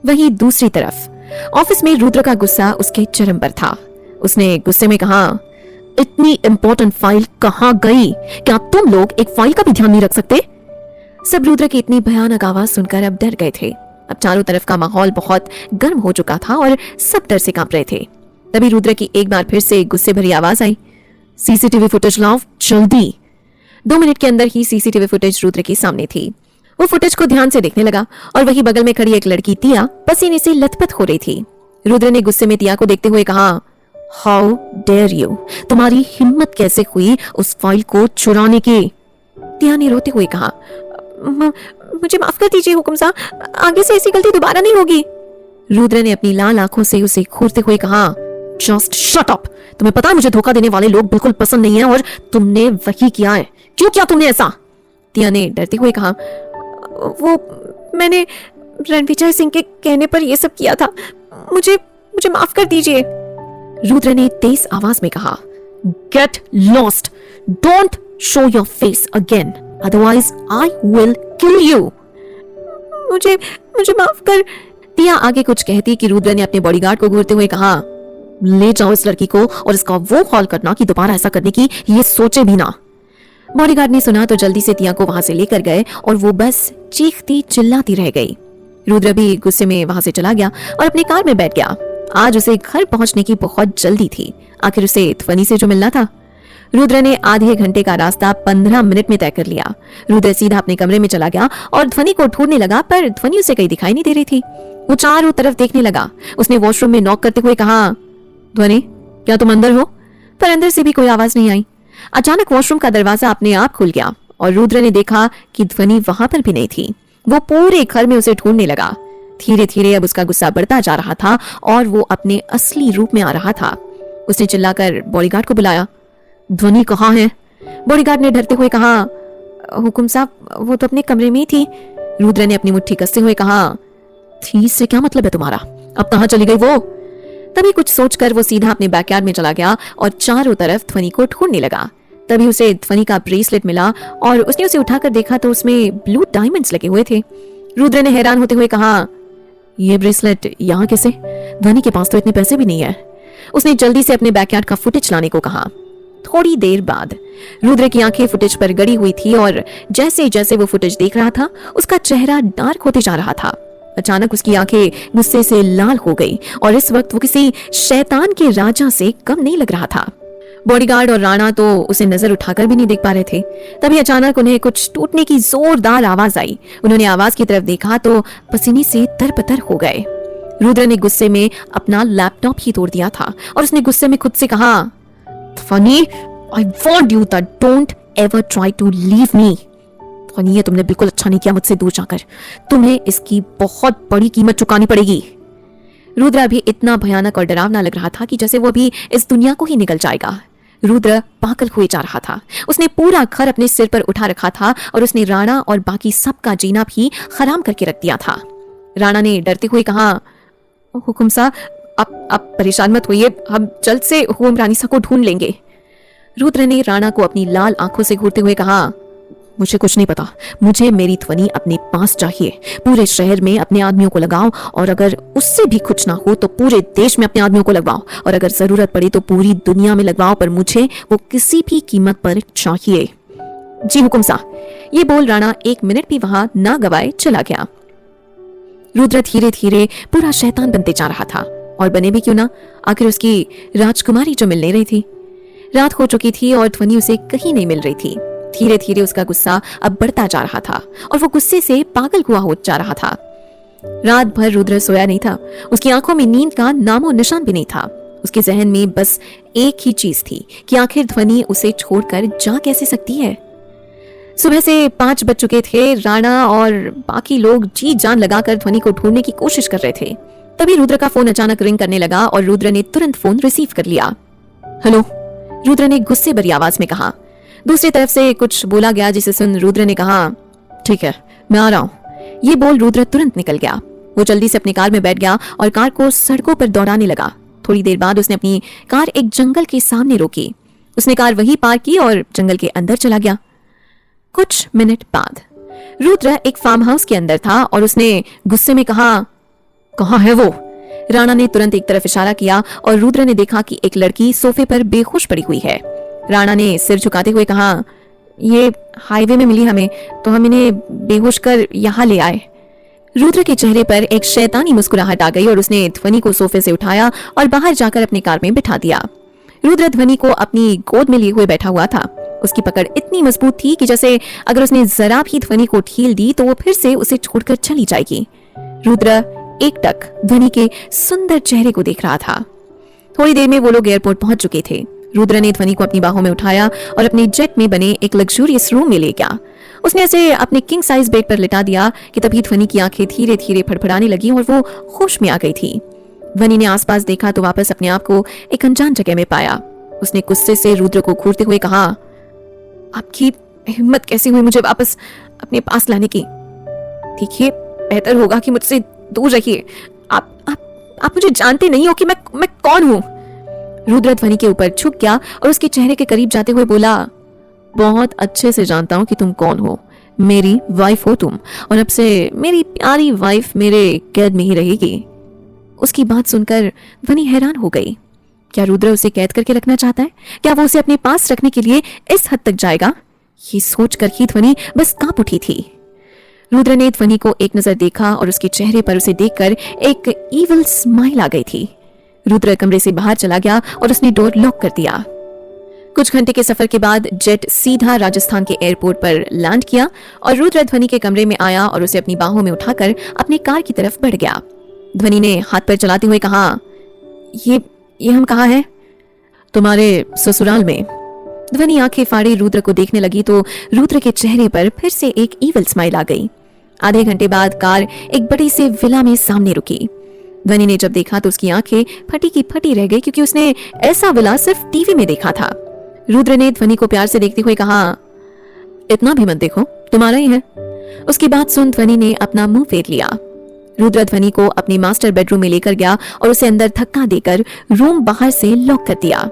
वहीं दूसरी तरफ ऑफिस में रुद्र का गुस्सा उसके चरम पर था। उसने गुस्से में कहा, इतनी इंपॉर्टेंट फाइल कहां गई? क्या तुम लोग एक फाइल का भी ध्यान नहीं रख सकते? सब रुद्र की इतनी भयानक आवाज सुनकर अब डर गए थे। अब चारों तरफ का माहौल बहुत गर्म हो चुका था और सब डर से कांप रहे थे। तभी रुद्र की एक बार फिर से गुस्से भरी आवाज आई, सीसीटीवी फुटेज लाओ जल्दी। 2 मिनट के अंदर ही सीसीटीवी फुटेज रुद्र के सामने थी। वो फुटेज को ध्यान से देखने लगा और वही बगल में खड़ी एक लड़की तिया पसीने से लथपथ हो रही थी। रुद्र ने गुस्से में तिया को देखते हुए कहा, हाउ डेयर यू, तुम्हारी हिम्मत कैसे हुई उस फाइल को चुराने की? तिया ने रोते हुए कहा, मुझे माफ कर दीजिए हुकुम साहब, आगे से ऐसी गलती दोबारा नहीं होगी। रुद्र ने अपनी लाल आंखों से उसे घूरते हुए कहा, जस्ट शट अप, तुम्हें पता है मुझे धोखा देने वाले लोग बिल्कुल पसंद नहीं है और तुमने वही किया है। क्यों किया तुमने ऐसा? तिया ने डरते हुए कहा, वो मैंने रणविजय सिंह के कहने पर यह सब किया था, मुझे माफ कर दीजिए। रुद्र ने तेज आवाज में कहा, get lost, don't show your face again, otherwise I will kill you. मुझे माफ कर। तिया आगे कुछ कहती कि रुद्र ने अपने बॉडीगार्ड को घूरते हुए कहा, ले जाओ इस लड़की को और इसका वो हाल करना कि दोबारा ऐसा करने की ये सोचे भी ना। बॉडीगार्ड ने सुना तो जल्दी से तिया को वहां से लेकर गए और वो बस चीखती चिल्लाती रह गई। रुद्र भी गुस्से में वहां से चला गया और अपनी कार में बैठ गया। आज उसे घर पहुंचने की बहुत जल्दी थी, आखिर उसे ध्वनि से जो मिलना था। रुद्र ने आधे घंटे का रास्ता 15 मिनट में तय कर लिया। रुद्र सीधा अपने कमरे में चला गया और ध्वनि को ढूंढने लगा, पर ध्वनि उसे कहीं दिखाई नहीं दे रही थी। वो चारों तरफ देखने लगा। उसने वॉशरूम में नॉक करते हुए कहा, ध्वनि क्या तुम अंदर हो? पर अंदर से भी कोई आवाज नहीं आई। अचानक वॉशरूम का दरवाजा अपने आप खुल गया और रुद्र ने देखा कि ध्वनि वहां पर भी नहीं थी। वो पूरे घर में उसे ढूंढने लगा। धीरे धीरे अब उसका गुस्सा बढ़ता जा रहा था और वो अपने असली रूप में आ रहा था। उसने चिल्लाकर बॉडीगार्ड को बुलाया, ध्वनि कहाँ है? बॉडीगार्ड ने डरते हुए कहा, हुकुम साहब वो तो अपने कमरे में ही थी। रुद्र ने अपनी मुट्ठी कसते हुए कहा, थी से क्या मतलब है तुम्हारा? अब कहाँ चली गई वो? तभी कुछ सोचकर वो सीधा अपने बैकयार्ड में चला गया और चारों तरफ ध्वनि को ढूंढने लगा। तभी उसे ध्वनि का ब्रेसलेट मिला और उसने उसे उठाकर देखा तो उसमें ब्लू डायमंड्स लगे हुए थे। रुद्र ने हैरान होते हुए कहा, ये ब्रेसलेट यहाँ कैसे? ध्वनि के पास तो इतने पैसे भी नहीं है। उसने जल्दी से अपने बैकयार्ड का फुटेज लाने को कहा। थोड़ी देर बाद रुद्र की आंखें फुटेज पर गड़ी हुई थी और जैसे जैसे वो फुटेज देख रहा था उसका चेहरा डार्क होते जा रहा था। अचानक उसकी आंखें गुस्से से लाल हो गई और इस वक्त वो किसी शैतान के राजा से कम नहीं लग रहा था। बॉडीगार्ड और राणा तो उसे नजर उठाकर भी नहीं देख पा रहे थे। तभी अचानक उन्हें कुछ टूटने की जोरदार आवाज आई। उन्होंने आवाज की तरफ देखा तो पसीने से तरबतर हो गए। रुद्र ने गुस्से में अपना लैपटॉप ही तोड़ दिया था और उसने गुस्से में खुद से कहा, ध्वनि, I warned you that don't ever try to leave me. ध्वनि, ये तुमने बिल्कुल अच्छा नहीं किया मुझसे दूर जाकर। तुम्हें इसकी बहुत बड़ी कीमत चुकानी पड़ेगी। रुद्र अभी इतना भयानक और डरावना लग रहा था कि जैसे वो अभी इस दुनिया को ही निकल जाएगा। रुद्र पागल हुए जा रहा था। उसने पूरा घर अपने सिर पर उठा रखा था और उसने राणा और बाकी सबका जीना भी हराम करके रख दिया था। राणा ने डरते हुए कहा, हुकुम साहब, आप परेशान मत होइए, हम जल्द से हुकुम रानी सा को ढूंढ लेंगे। रुद्र ने राणा को अपनी लाल आंखों से घूरते हुए कहा, मुझे कुछ नहीं पता, मुझे मेरी ध्वनि अपने पास चाहिए। पूरे शहर में अपने आदमियों को लगाओ और अगर उससे भी कुछ ना हो तो पूरे देश में अपने आदमियों को लगवाओ और अगर जरूरत पड़े तो पूरी दुनिया में लगवाओ, पर मुझे वो किसी भी कीमत पर चाहिए। जी हुकुम साहब। ये बोल राणा 1 मिनट भी वहां ना गवाए चला गया। रुद्र धीरे धीरे पूरा शैतान बनते जा रहा था और बने भी क्यों ना, आखिर उसकी राजकुमारी जो मिल नहीं रही थी। रात हो चुकी थी और ध्वनि उसे कहीं नहीं मिल रही थी। धीरे धीरे उसका गुस्सा अब बढ़ता जा रहा था और वो गुस्से से पागल हुआ हो जा रहा था। रात भर रुद्र सोया नहीं था। उसकी आंखों में नींद का नामो निशान भी नहीं था। उसके जहन में बस एक ही चीज थी कि आखिर ध्वनि उसे छोड़कर जा कैसे सकती है। सुबह से 5 बज चुके थे। राणा और बाकी लोग जी जान लगाकर ध्वनि को ढूंढने की कोशिश कर रहे थे। तभी रुद्र का फोन अचानक रिंग करने लगा और रुद्र ने तुरंत फोन रिसीव कर लिया। हेलो, रुद्र ने गुस्से भरी आवाज में कहा। दूसरी तरफ से कुछ बोला गया जिसे सुन रुद्र ने कहा, ठीक है, मैं आ रहा हूं। ये बोल रुद्र तुरंत निकल गया। वो जल्दी से अपनी कार में बैठ गया और कार को सड़कों पर दौड़ाने लगा। थोड़ी देर बाद उसने अपनी कार एक जंगल के सामने रोकी। उसने कार वहीं पार्क की और जंगल के अंदर चला गया। कुछ मिनट बाद रुद्र एक फार्म हाउस के अंदर था और उसने गुस्से में कहा, कहाँ है वो? राणा ने तुरंत एक तरफ इशारा किया और रुद्र ने देखा कि एक लड़की सोफे पर बेहोश पड़ी हुई है। राणा ने सिर झुकाते हुए कहा, ये हाईवे में मिली हमें, तो हम इन्हें बेहोश कर यहाँ ले आए। रुद्र के चेहरे पर एक शैतानी मुस्कुराहट आ गई और उसने ध्वनि को सोफे से उठाया और बाहर जाकर अपनी कार में बिठा दिया। रुद्र ध्वनि को अपनी गोद में लिए हुए बैठा हुआ था। उसकी पकड़ इतनी मजबूत थी कि जैसे अगर उसने जरा भी ध्वनि को ढील दी तो वो फिर से उसे छोड़कर चली जाएगी। रुद्र एकटक ध्वनि के सुंदर चेहरे को देख रहा था। थोड़ी देर में वो लोग एयरपोर्ट पहुंच चुके थे। रुद्र ने ध्वनि को अपनी बाहों में उठाया और अपने जेट में बने एक लग्जूरियस रूम में ले गया। उसने ऐसे अपने किंग साइज बेड पर लिटा दिया कि तभी ध्वनि की आंखें धीरे धीरे फड़फड़ाने लगी और वो होश में आ गई थी। ध्वनि ने आसपास देखा तो वापस अपने आप को एक अनजान जगह में पाया। उसने गुस्से से रुद्र को घूरते हुए कहा, आपकी हिम्मत कैसे हुई मुझे वापस अपने पास लाने की? देखिए, बेहतर होगा कि मुझसे दूर रहिए। आप मुझे जानते नहीं हो कि मैं कौन हूँ। रुद्र ध्वनि के ऊपर झुक गया और उसके चेहरे के करीब जाते हुए बोला, बहुत अच्छे से जानता हूँ कि तुम कौन हो। मेरी वाइफ हो तुम और अब से मेरी प्यारी वाइफ मेरे कैद में ही रहेगी। उसकी बात सुनकर ध्वनि हैरान हो गई। क्या रुद्र उसे कैद करके रखना चाहता है? क्या वो उसे अपने पास रखने के लिए इस हद तक जाएगा? ये सोचकर ही ध्वनि बस कांप उठी थी। रुद्र ने ध्वनि को एक नजर देखा और उसके चेहरे पर उसे देखकर एक ईविल स्माइल आ गई थी। रुद्र कमरे से बाहर चला गया और उसने डोर लॉक कर दिया। कुछ घंटे के सफर के बाद जेट सीधा राजस्थान के एयरपोर्ट पर लैंड किया और रुद्र ध्वनि के कमरे में आया और उसे अपनी बाहों में उठाकर अपनी कार की तरफ बढ़ गया। ध्वनि ने हाथ पर चलाते हुए कहा, ये हम कहाँ हैं? तुम्हारे ससुराल में। ध्वनि आंखें फाड़े रुद्र को देखने लगी तो रुद्र के चेहरे पर फिर से एक ईविल स्माइल आ गई। आधे घंटे बाद कार एक बड़ी से विला में सामने रुकी। ध्वनि ने जब देखा तो उसकी आंखें फटी की फटी रह गई क्योंकि उसने ऐसा विला सिर्फ टीवी में देखा था। रुद्र ने ध्वनि को प्यार से देखते हुए कहा, इतना भी मत देखो, तुम्हारा ही है। उसकी बात सुन ध्वनि ने अपना मुंह फेर लिया। रुद्र ध्वनि को अपने मास्टर बेडरूम में लेकर गया और उसे अंदर धक्का देकर रूम बाहर से लॉक कर दिया।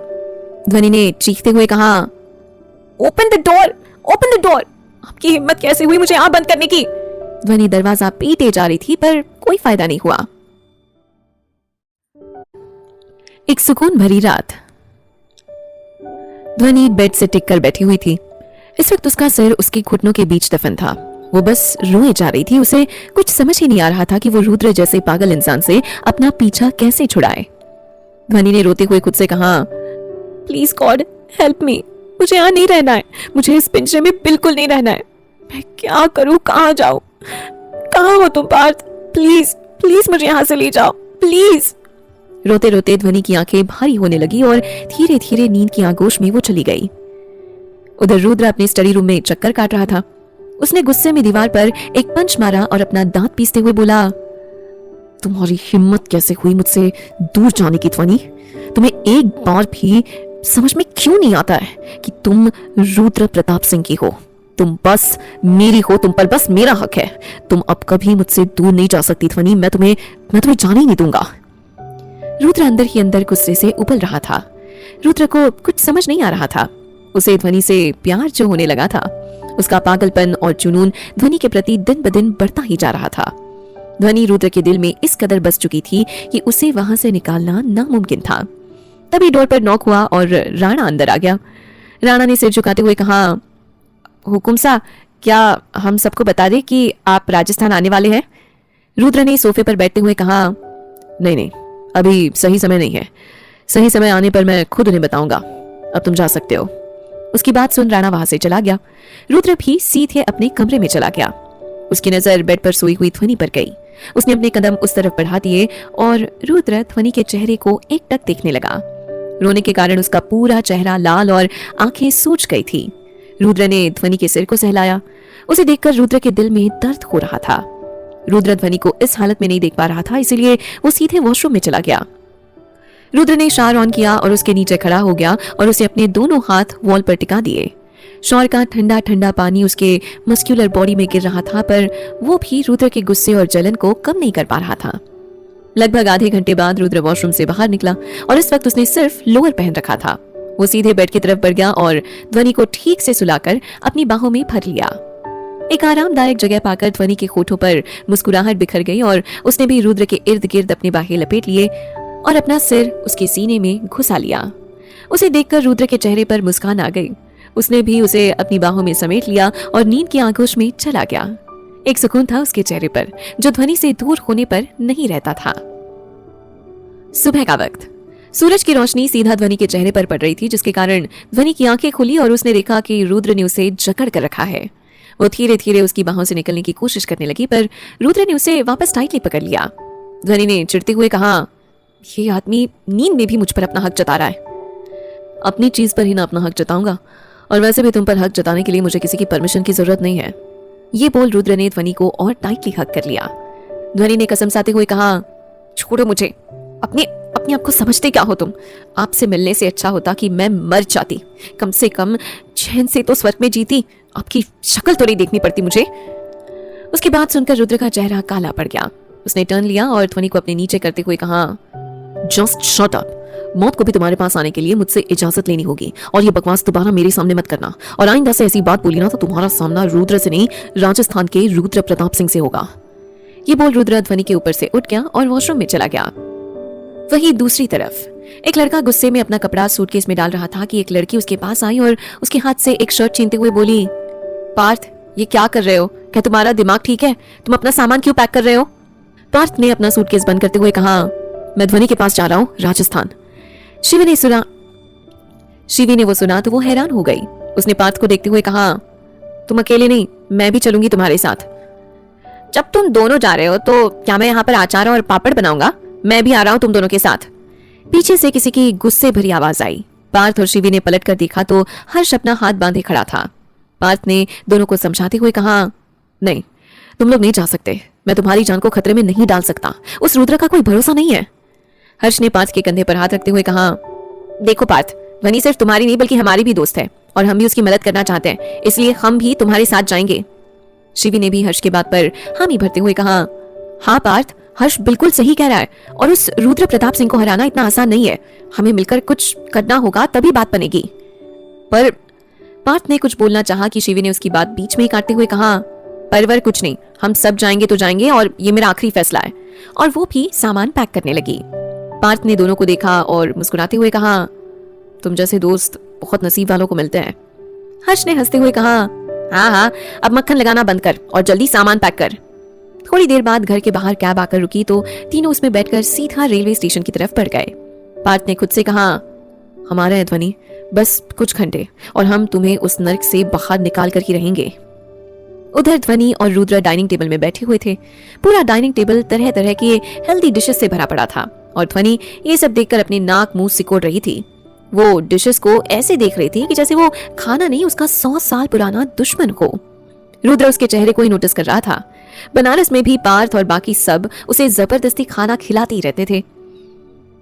ध्वनि ने चीखते हुए कहा, open the door, open the door. आपकी हिम्मत कैसे हुई मुझे यहां बंद करने की? ध्वनि दरवाजा पीटे जा रही थी पर कोई फायदा नहीं हुआ। एक सुकून भरी रात। ध्वनि बेड से टिक कर बैठी हुई थी। इस वक्त उसका सिर उसके घुटनों के बीच दफन था। वो बस रोए जा रही थी। उसे कुछ समझ ही नहीं आ रहा था कि वो रुद्र जैसे पागल इंसान से अपना पीछा कैसे छुड़ाए। ध्वनि ने रोते हुए खुद से कहा, प्लीज गॉड हेल्प मी, मुझे यहाँ नहीं रहना है, मुझे इस पिंजरे में बिल्कुल नहीं रहना है। मैं क्या करूं, कहाँ जाऊं? कहाँ हो तुम पार्थ? प्लीज प्लीज मुझे यहाँ से ले जाओ प्लीज। रोते रोते ध्वनि की आंखें भारी होने लगी और धीरे धीरे नींद की आगोश में वो चली गई। उधर रुद्र अपने स्टडी रूम में चक्कर काट रहा था। उसने गुस्से में दीवार पर एक पंच मारा और अपना दांत पीसते हुए बोला, तुम्हारी हिम्मत कैसे हुई मुझसे दूर जाने की ध्वनि? तुम्हें एक बार भी समझ में क्यों नहीं आता है कि तुम रुद्र प्रताप सिंह की हो? तुम बस मेरी हो, तुम पर बस मेरा हक है। तुम अब कभी मुझसे दूर नहीं जा सकती ध्वनि। मैं तुम्हें जाने ही नहीं दूंगा। रुद्र अंदर ही अंदर गुस्से से उबल रहा था। रुद्र को कुछ समझ नहीं आ रहा था। उसे ध्वनि से प्यार जो होने लगा था, उसका पागलपन और जुनून ध्वनि के प्रति दिन ब दिन बढ़ता ही जा रहा था। ध्वनि रुद्र के दिल में इस कदर बस चुकी थी कि उसे वहां से निकालना नामुमकिन था। तभी डोर पर नॉक हुआ और राणा अंदर आ गया। राणा ने सिर झुकाते हुए कहा, हुकुम सा, क्या हम सबको बता दें कि आप राजस्थान आने वाले हैं? रुद्र ने सोफे पर बैठते हुए कहा, नहीं नहीं, अभी सही समय नहीं है। सही समय आने पर मैं खुद उन्हें बताऊंगा। अब तुम जा सकते हो। उसकी बात सुन राणा वहां से चला गया। रुद्र भी सीधे अपने कमरे में चला गया। उसकी नजर बेड पर सोई हुई ध्वनि पर गई। उसने अपने कदम उस तरफ बढ़ा दिए और रुद्र ध्वनि के चेहरे को एकटक देखने लगा। रोने के कारण उसका पूरा चेहरा लाल और आंखें सूज गई थी। रुद्र ने ध्वनि के सिर को सहलाया। उसे देखकर रुद्र के दिल में दर्द हो रहा था। रुद्र ध्वनि को इस हालत में नहीं देख पा रहा था, इसीलिए वो सीधे वॉशरूम में चला गया। रुद्र ने शावर ऑन किया और उसके नीचे खड़ा हो गया और उसे अपने दोनों हाथ वॉल पर टिका दिए। शावर का ठंडा ठंडा पानी उसके मस्क्यूलर बॉडी में गिर रहा था, पर वो भी रुद्र के गुस्से और जलन को कम नहीं कर पा रहा था। लगभग आधे घंटे बाद रुद्र वॉशरूम से बाहर निकला और इस वक्त उसने सिर्फ लोअर पहन रखा था। वो सीधे बेड की तरफ बढ़ गया और ध्वनि को ठीक से सुलाकर अपनी बाहों में भर लिया। एक आरामदायक जगह पाकर ध्वनि के होठों पर मुस्कुराहट बिखर गई और उसने भी रुद्र के इर्द गिर्द अपनी बाहें लपेट लिए और अपना सिर उसके सीने में घुसा लिया। उसे देखकर रुद्र के चेहरे पर मुस्कान आ गई। उसने भी उसे अपनी बाहों में समेट लिया और नींद की आगोश में चला गया। एक सुकून था उसके चेहरे पर जो ध्वनि से दूर होने पर नहीं रहता था। सुबह का वक्त। सूरज की रोशनी सीधा ध्वनि के चेहरे पर पड़ रही थी, जिसके कारण ध्वनि की आंखें खुली और उसने देखा कि रुद्र ने उसे जकड़ कर रखा है। वो धीरे धीरे उसकी बाहों से निकलने की कोशिश करने लगी, पर रुद्र ने उसे वापस टाइटली पकड़ लिया। ध्वनि ने चिढ़ते हुए कहा, ये आदमी नींद में भी मुझ पर अपना हक जता रहा है। अपनी चीज पर ही ना अपना हक जताऊंगा, और वैसे भी तुम पर हक जताने के लिए मुझे किसी की परमिशन की जरूरत नहीं है। ये बोल रुद्र ने ध्वनि को और टाइटली हक कर लिया। ध्वनि ने कसम साते हुए कहा, छोड़ो मुझे, अपने आप को समझते क्या हो तुम? आपसे मिलने से अच्छा होता कि मैं मर जाती। कम से कम चैन से तो स्वर्ग में जीती। आपकी शक्ल तो नहीं देखनी पड़ती मुझे। उसकी बात सुनकर रुद्र का चेहरा काला पड़ गया। उसने टर्न लिया और ध्वनि को अपने नीचे करते हुए कहा, जस्ट शट अप। मौत को भी तुम्हारे पास आने के लिए मुझसे इजाजत लेनी होगी, और ये बकवास दोबारा मेरे सामने मत करना। और आइंदा से ऐसी बात बोली ना तो तुम्हारा सामना रुद्र से नहीं, राजस्थान के रुद्र प्रताप सिंह से होगा। ये बोल रुद्र ध्वनि के ऊपर से उठ गया और वॉशरूम में चला गया। वहीं दूसरी तरफ एक लड़का गुस्से में अपना कपड़ा सूटकेस में डाल रहा था कि एक लड़की उसके पास आई और उसके हाथ से एक शर्ट छीनते हुए बोली, पार्थ, ये क्या कर रहे हो? क्या तुम्हारा दिमाग ठीक है? तुम अपना सामान क्यों पैक कर रहे हो? पार्थ ने अपना सूटकेस बंद करते हुए कहा, मैं ध्वनि के पास जा रहा हूँ, राजस्थान। शिवी ने वो सुना तो वो हैरान हो गई। उसने पार्थ को देखते हुए कहा, तुम अकेले नहीं, मैं भी चलूंगी तुम्हारे साथ। जब तुम दोनों जा रहे हो तो क्या मैं यहाँ पर अचार और पापड़ बनाऊंगा? मैं भी आ रहा हूँ तुम दोनों के साथ। पीछे से किसी की गुस्से भरी आवाज आई। पार्थ और शिवी ने पलट कर देखा तो हर्ष अपना हाथ बांधे खड़ा था। पार्थ ने दोनों को समझाते हुए कहा, नहीं, तुम लोग नहीं जा सकते। मैं तुम्हारी जान को खतरे में नहीं डाल सकता। उस रुद्र का कोई भरोसा नहीं है। हर्ष ने पार्थ के कंधे पर हाथ रखते हुए कहा, देखो पार्थ, ध्वनि सिर्फ तुम्हारी नहीं बल्कि हमारी भी दोस्त है और हम भी उसकी मदद करना चाहते हैं, इसलिए हम भी तुम्हारे साथ जाएंगे। शिवी ने भी हर्ष के बात पर हामी भरते हुए कहा, हाँ पार्थ, हर्ष बिल्कुल सही कह रहा है और उस रुद्र प्रताप सिंह को हराना इतना आसान नहीं है। हमें मिलकर कुछ करना होगा, तभी बात बनेगी। पर पार्थ ने कुछ बोलना चाहा कि शिवी ने उसकी बात बीच में ही काटते हुए कहा, परवर कुछ नहीं, हम सब जाएंगे तो जाएंगे और ये मेरा आखिरी फैसला है। और वो भी सामान पैक करने लगी। पार्थ ने दोनों को देखा और मुस्कुराते हुए कहा, तुम जैसे दोस्त बहुत नसीब वालों को मिलते हैं। हर्ष ने हंसते हुए कहा, हाँ हाँ, अब मक्खन लगाना बंद कर और जल्दी सामान पैक कर। थोड़ी देर बाद घर के बाहर कैब आकर रुकी तो तीनों उसमें बैठकर सीधा रेलवे स्टेशन की तरफ बढ़ गए। पार्थ ने खुद से कहा, हमारा है ध्वनि, बस कुछ घंटे और हम तुम्हें उस नर्क से बाहर निकाल कर ही रहेंगे। उधर ध्वनि और रुद्र डाइनिंग टेबल में बैठे हुए थे। पूरा डाइनिंग टेबल तरह तरह के हेल्दी डिशेस से भरा पड़ा था और ध्वनि ये सब देखकर अपने नाक मुंह सिकोड़ रही थी। वो डिशेस को ऐसे देख रही थी कि जैसे वो खाना नहीं, उसका 100 साल पुराना दुश्मन हो। रुद्र उसके चेहरे को ही नोटिस कर रहा था। बनारस में भी पार्थ और बाकी सब उसे जबरदस्ती खाना खिलाते ही रहते थे।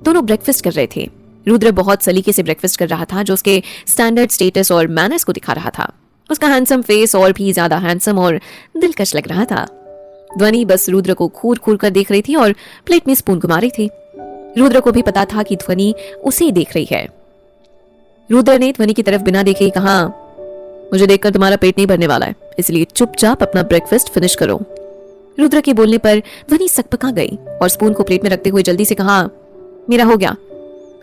दोनों ब्रेकफास्ट कर रहे थे। रुद्र बहुत सलीके से ब्रेकफास्ट कर रहा था, जो उसके स्टैंडर्ड स्टेटस और मैनर्स को दिखा रहा था। उसका हैंडसम फेस और भी ज्यादा हैंडसम और दिलकश लग रहा था। ध्वनि बस रुद्र को घूर घूर कर देख रही थी और प्लेट में स्पून घुमा रही थी। रुद्र को भी पता था कि ध्वनि उसे देख रही है। रुद्र ने ध्वनि की तरफ बिना देखे ही कहा, मुझे देखकर तुम्हारा पेट नहीं भरने वाला है, इसलिए चुपचाप अपना ब्रेकफास्ट फिनिश करो। रुद्र के बोलने पर ध्वनि सकपका गई और स्पून को प्लेट में रखते हुए जल्दी से कहा, मेरा हो गया।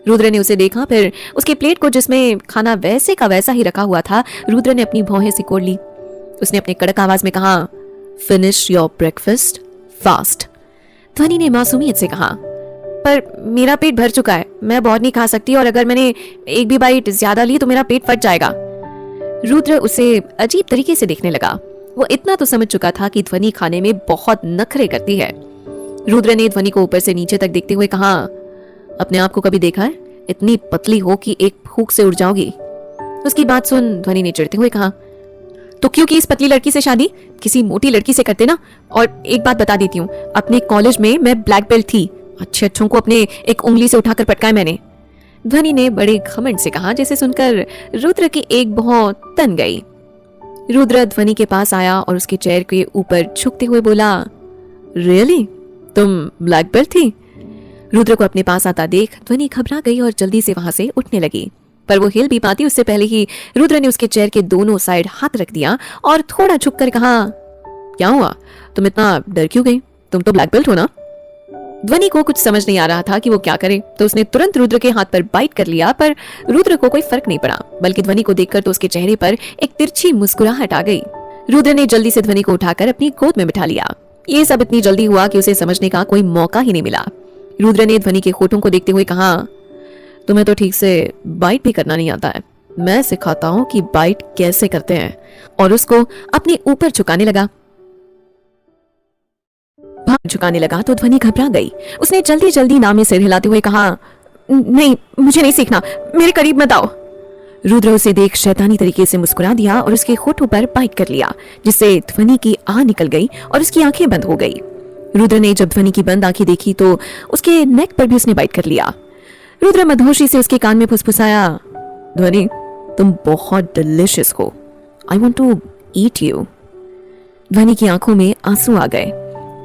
रुद्र ने उसे देखा, फिर उसके प्लेट को जिसमें खाना वैसे का वैसा ही रखा हुआ था, रुद्र ने अपनी भौहें सिकोड़ ली। उसने अपने कड़क आवाज में कहा, फिनिश योर ब्रेकफास्ट फास्ट। ध्वनि ने मासूमियत से कहा, पर मेरा पेट भर चुका है, मैं बहुत नहीं खा सकती और अगर मैंने एक भी बाइट ज्यादा ली तो मेरा पेट फट जाएगा। रुद्र उसे अजीब तरीके से देखने लगा। वो इतना तो समझ चुका था कि ध्वनि खाने में बहुत नखरे करती है। रुद्र ने ध्वनि को ऊपर से नीचे तक देखते हुए कहा, अपने आप को कभी देखा है? इतनी पतली हो कि एक फूंक से उड़ जाओगी। उसकी बात सुन ध्वनि ने चिढ़ते हुए कहा, तो क्यों की इस पतली लड़की से शादी? किसी मोटी लड़की से करते ना। और एक बात बता देती हूँ, अपने कॉलेज में मैं ब्लैक बेल्ट थी। अच्छे अच्छों को अपने एक उंगली से उठाकर पटकाया मैंने। ध्वनि ने बड़े घमंड से कहा, जिसे सुनकर रुद्र की एक बहुत तन गई। रुद्र ध्वनि के पास आया और उसके चेयर के ऊपर झुकते हुए बोला, रियली तुम ब्लैक बेल्ट थी? रुद्र को अपने पास आता देख ध्वनि घबरा गई और जल्दी से वहां से उठने लगी, पर वो हिल भी पाती उससे पहले ही रुद्र ने उसके चेयर के दोनों साइड हाथ रख दिया और थोड़ा झुककर कहा, क्या हुआ, तुम इतना डर क्यों गई? तुम तो ब्लैक बेल्ट हो ना। ध्वनि को कुछ समझ नहीं आ रहा था कि वो क्या करे, तो उसने तुरंत रुद्र के हाथ पर बाइट कर लिया, पर रुद्र को कोई फर्क नहीं पड़ा, बल्कि ध्वनि को देखकर तो उसके चेहरे पर एक तिरछी मुस्कुराहट आ गई। रुद्र ने जल्दी से ध्वनि को उठाकर अपनी गोद में बिठा लिया। ये सब इतनी जल्दी हुआ कि उसे समझने का कोई मौका ही नहीं मिला। रुद्र ने ध्वनि के होठों को देखते हुए कहा, तुम्हें तो ठीक से बाइट भी करना नहीं आता है, मैं सिखाता हूँ कि बाइट कैसे करते हैं। और उसको अपने ऊपर झुकाने लगा। झुकाने लगा तो ध्वनि घबरा गई। उसने जल्दी जल्दी नाम में सिर हिलाते हुए कहा, नहीं मुझे नहीं सीखना, मेरे करीब मत आओ। रुद्र उसे देख शैतानी तरीके से मुस्कुरा दिया और उसके होठों पर बाइट कर लिया, जिससे ध्वनि की आह निकल गई और उसकी आंखें बंद हो गई। रुद्र ने जब ध्वनि की बंद आंखें देखी तो उसके नेक पर भी उसने बाइट कर लिया। रुद्र मधोशी से उसके कान में फुसफुसाया, ध्वनि तुम बहुत डिलिशियस हो, I want to eat you. Dhwani की आंखों में आंसू आ गए।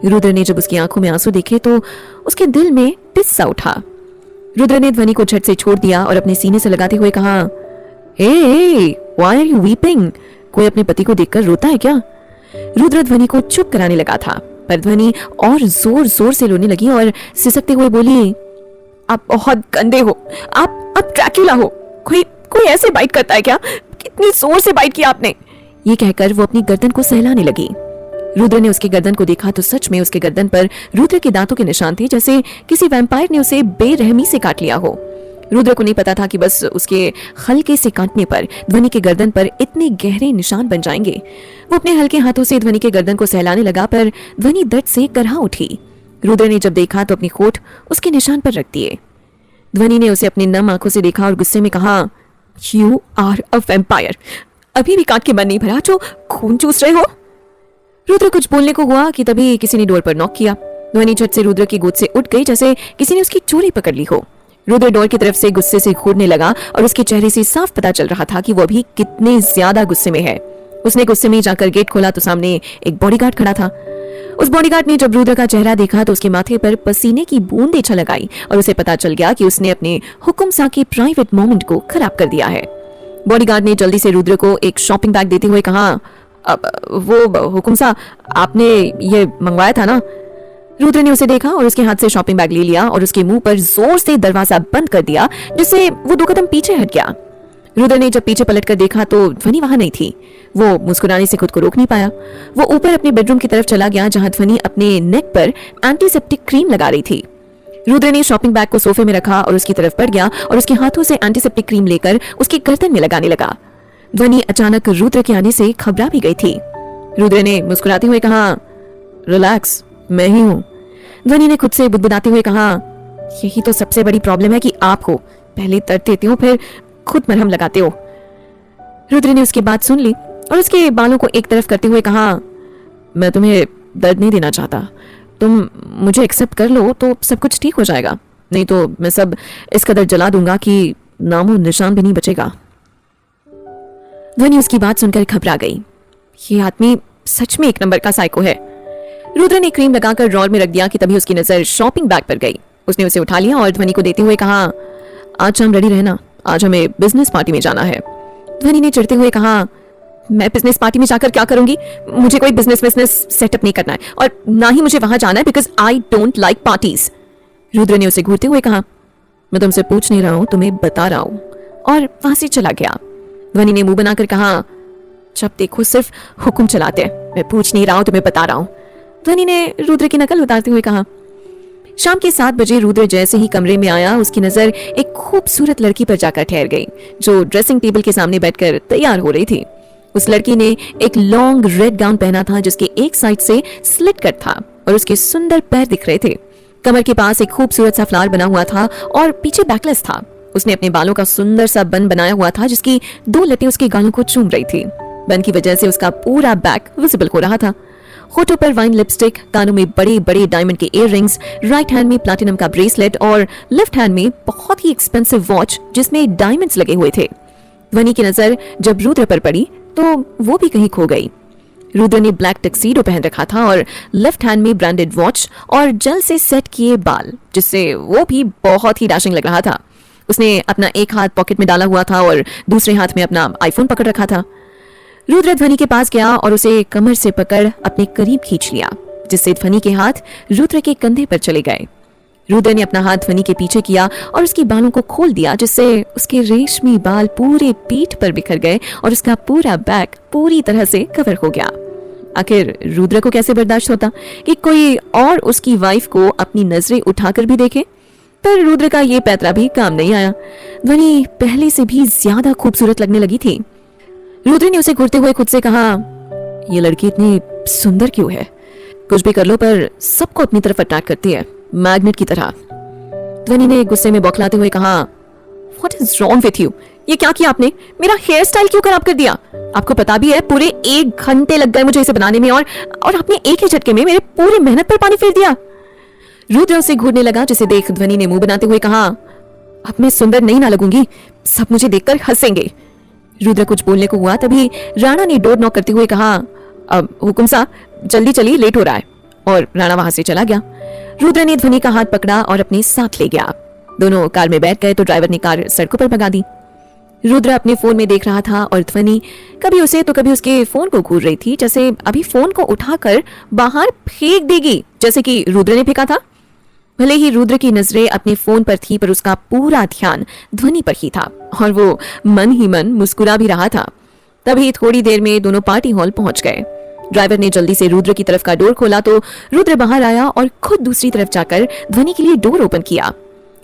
रुद्र ने जब उसकी आंखों में आंसू देखे तो उसके दिल में टिस सा उठा। रुद्र ने ध्वनि को झट से छोड़ दिया और अपने सीने से लगाते हुए कहा, हे व्हाई आर यू वीपिंग? कोई अपने पति को देखकर रोता है क्या? रुद्र ध्वनि को चुप कराने लगा था, पर ध्वनि और जोर जोर से रोने लगी और सिसकते हुए बोली, आप बहुत गंदे हो, आप ड्रैकुला हो, कोई ऐसे बाइट करता है क्या? कितनी जोर से बाइट किया आपने। ये कहकर वो अपनी गर्दन को सहलाने लगी। रुद्र ने उसकी गर्दन को देखा तो सच में उसके गर्दन पर रुद्र के दांतों के निशान थे, जैसे किसी वैम्पायर ने उसे बेरहमी से काट लिया हो। रुद्र को नहीं पता था कि बस उसके हल्के से काटने पर ध्वनि के गर्दन पर इतने गहरे निशान बन जाएंगे। वो अपने हल्के हाथों से ध्वनि के गर्दन को सहलाने लगा, पर ध्वनि दर्द से करहा उठी। रुद्र ने जब देखा तो अपनी होठ उसके निशान पर रख दिए। ध्वनि ने उसे अपनी नम आंखों से देखा और गुस्से में कहा, यू आर अ वैम्पायर, अभी भी काट के मन नहीं भरा जो खून चूस रहे हो। रुद्र कुछ बोलने को हुआ कि तभी किसी ने डोर पर नॉक किया। ध्वनि झट से रुद्र की गोद से उठ गई, जैसे किसी ने उसकी चोरी पकड़ ली हो। रुद्र डोर की तरफ से गुस्से से घूरने लगा और उसके चेहरे से साफ पता चल रहा था कि वो अभी कितने ज्यादा गुस्से में है। उसने गुस्से में जाकर गेट खोला तो सामने एक बॉडीगार्ड खड़ा था। उस बॉडीगार्ड ने जब रुद्र का चेहरा देखा तो उसके माथे पर पसीने की बूंदें छलक आई और उसे पता चल गया कि उसने अपने हुकुम सा के प्राइवेट मोमेंट को खराब कर दिया है। बॉडीगार्ड ने जल्दी से रुद्र को एक शॉपिंग बैग देते हुए कहा, वो हुकुम सा आपने ये मंगवाया था ना। रुद्र ने उसे देखा और उसके हाथ से शॉपिंग बैग ले लिया और उसके मुंह पर जोर से दरवाजा बंद कर दिया, जिससे वो 2 कदम पीछे हट गया। रुद्र ने जब पीछे पलटकर देखा तो ध्वनि वहां नहीं थी। वो मुस्कुराने से खुद को रोक नहीं पाया। वो ऊपर अपने बेडरूम की तरफ चला गया जहां ध्वनि अपने नेक पर एंटीसेप्टिक क्रीम लगा रही थी। रुद्र ने शॉपिंग बैग को सोफे में रखा और उसकी तरफ बढ़ गया और उसके हाथों से एंटीसेप्टिक क्रीम लेकर उसकी गर्दन में लगाने लगा। ध्वनि अचानक रुद्र के आने से घबरा भी गई थी। रुद्र ने मुस्कुराते हुए कहा, रिलैक्स, मैं ही हूं। ध्वनि ने खुद से बुदबुदाते हुए कहा, यही तो सबसे बड़ी प्रॉब्लम है कि आप हो, पहले दर्द देते हो फिर खुद मरहम लगाते हो। रुद्र ने उसकी बात सुन ली और उसके बालों को एक तरफ करते हुए कहा, मैं तुम्हें दर्द नहीं देना चाहता, तुम मुझे एक्सेप्ट कर लो तो सब कुछ ठीक हो जाएगा, नहीं तो मैं सब इस कदर जला दूंगा कि नामो निशान भी नहीं बचेगा। ध्वनि उसकी बात सुनकर घबरा गई। ये आदमी सच में एक नंबर का साइको है। रुद्र ने क्रीम लगाकर ड्रॉर में रख दिया कि तभी उसकी नजर शॉपिंग बैग पर गई। उसने उसे उठा लिया और ध्वनि को देते हुए कहा, आज हम रेडी रहना, आज हमें बिजनेस पार्टी में जाना है। ध्वनि ने चिढ़ते हुए कहा, मैं बिजनेस पार्टी में जाकर क्या करूंगी? मुझे कोई बिजनेस सेटअप नहीं करना है और ना ही मुझे वहां जाना है because I don't like parties. Rudra ने उसे घूरते हुए कहा, मैं तुमसे पूछ नहीं रहा हूं, तुम्हें बता रहा हूं, और वहां से चला गया। ध्वनि ने मुंह बनाकर कहा, जब देखो सिर्फ हुक्म चलाते हैं, मैं पूछ नहीं रहा हूं, तुम्हें बता रहा हूं। ध्वनि ने रुद्र की नकल उतारते हुए कहा। शाम के 7 बजे रुद्र जैसे ही कमरे में आया, उसकी नजर एक खूबसूरत लड़की पर जाकर ठहर गई जो ड्रेसिंग टेबल के सामने बैठकर तैयार हो रही थी। उस लड़की ने एक लॉन्ग रेड गाउन पहना था जिसके एक साइड से स्लिट कट था और उसके सुंदर पैर दिख रहे थे। कमर के पास एक खूबसूरत सा फ्लावर बना हुआ था और पीछे बैकलेस था। उसने अपने बालों का सुंदर सा बन बनाया हुआ था जिसकी 2 लटें उसके गालों को चूम रही थी। बन की वजह से उसका पूरा बैक विजिबल हो रहा था। होठों पर वाइन लिपस्टिक, कानों में बड़े बड़े डायमंड के इयररिंग्स, राइट हैंड में प्लैटिनम का ब्रेसलेट और लेफ्ट हैंड में बहुत ही एक्सपेंसिव वॉच जिसमें डायमंड्स लगे हुए थे। ध्वनि की नजर जब रुद्र पर पड़ी तो वो भी कहीं खो गई। रुद्र ने ब्लैक टक्सीडो पहन रखा था और लेफ्ट हैंड में ब्रांडेड वॉच और जल से सेट किए बाल, जिससे वो भी बहुत ही डैशिंग लग रहा था। उसने अपना एक हाथ पॉकेट में डाला हुआ था और दूसरे हाथ में अपना आईफोन पकड़ रखा था। रुद्र ध्वनि के पास गया और उसे कमर से पकड़ अपने करीब खींच लिया, जिससे ध्वनि के हाथ रुद्र के कंधे पर चले गए। रुद्र ने अपना हाथ ध्वनि के पीछे किया और उसके बालों को खोल दिया, जिससे उसके रेशमी बाल पूरे पीठ पर बिखर गए और उसका पूरा बैक पूरी तरह से कवर हो गया। आखिर रुद्र को कैसे बर्दाश्त होता कि कोई और उसकी वाइफ को अपनी नजरें उठाकर भी देखे? पर रुद्र का ये पैतरा भी काम नहीं आया। ध्वनि पहले से भी ज्यादा खूबसूरत लगने लगी थी। रुद्र ने उसे घूरते हुए खुद से कहा, ये लड़की इतनी सुंदर क्यों है? कुछ भी कर लो पर सबको अपनी तरफ अट्रैक्ट करती है, मैग्नेट की तरह। ध्वनि ने गुस्से में बौखलाते हुए कहा, what is wrong with you? ये क्या किया आपने? मेरा हेयर स्टाइल क्यों खराब कर दिया? आपको पता भी है पूरे 1 घंटे लग गए मुझे इसे बनाने में और आपने एक ही झटके में मेरे पूरी मेहनत पर पानी फेर दिया। रुद्र उसे घूरने लगा, जिसे देख ध्वनि ने मुंह बनाते हुए कहा, अब मैं सुंदर नहीं ना लगूंगी, सब मुझे देखकर हंसेंगे। रुद्र कुछ बोलने को हुआ तभी राणा ने डोर नॉक करते हुए कहा, अब हुकुम साहब जल्दी चलिए, लेट हो रहा है। और राणा वहां से चला गया। रुद्र ने ध्वनि का हाथ पकड़ा और अपने साथ ले गया। दोनों कार में बैठ गए तो ड्राइवर ने कार सड़कों पर भगा दी। रुद्र अपने फोन में देख रहा था और ध्वनि कभी उसे तो कभी उसके फोन को घूर रही थी, जैसे अभी फोन को उठाकर बाहर फेंक देगी, जैसे कि रुद्र ने फेंका था। भले ही रुद्र की नजरें अपने फोन पर थी, पर उसका पूरा ध्यान ध्वनि पर ही था और वो मन ही मन मुस्कुरा भी रहा था। तभी थोड़ी देर में दोनों पार्टी हॉल पहुंच गए। ड्राइवर ने जल्दी से रुद्र की तरफ का डोर खोला तो रुद्र बाहर आया और खुद दूसरी तरफ जाकर ध्वनि के लिए डोर ओपन किया।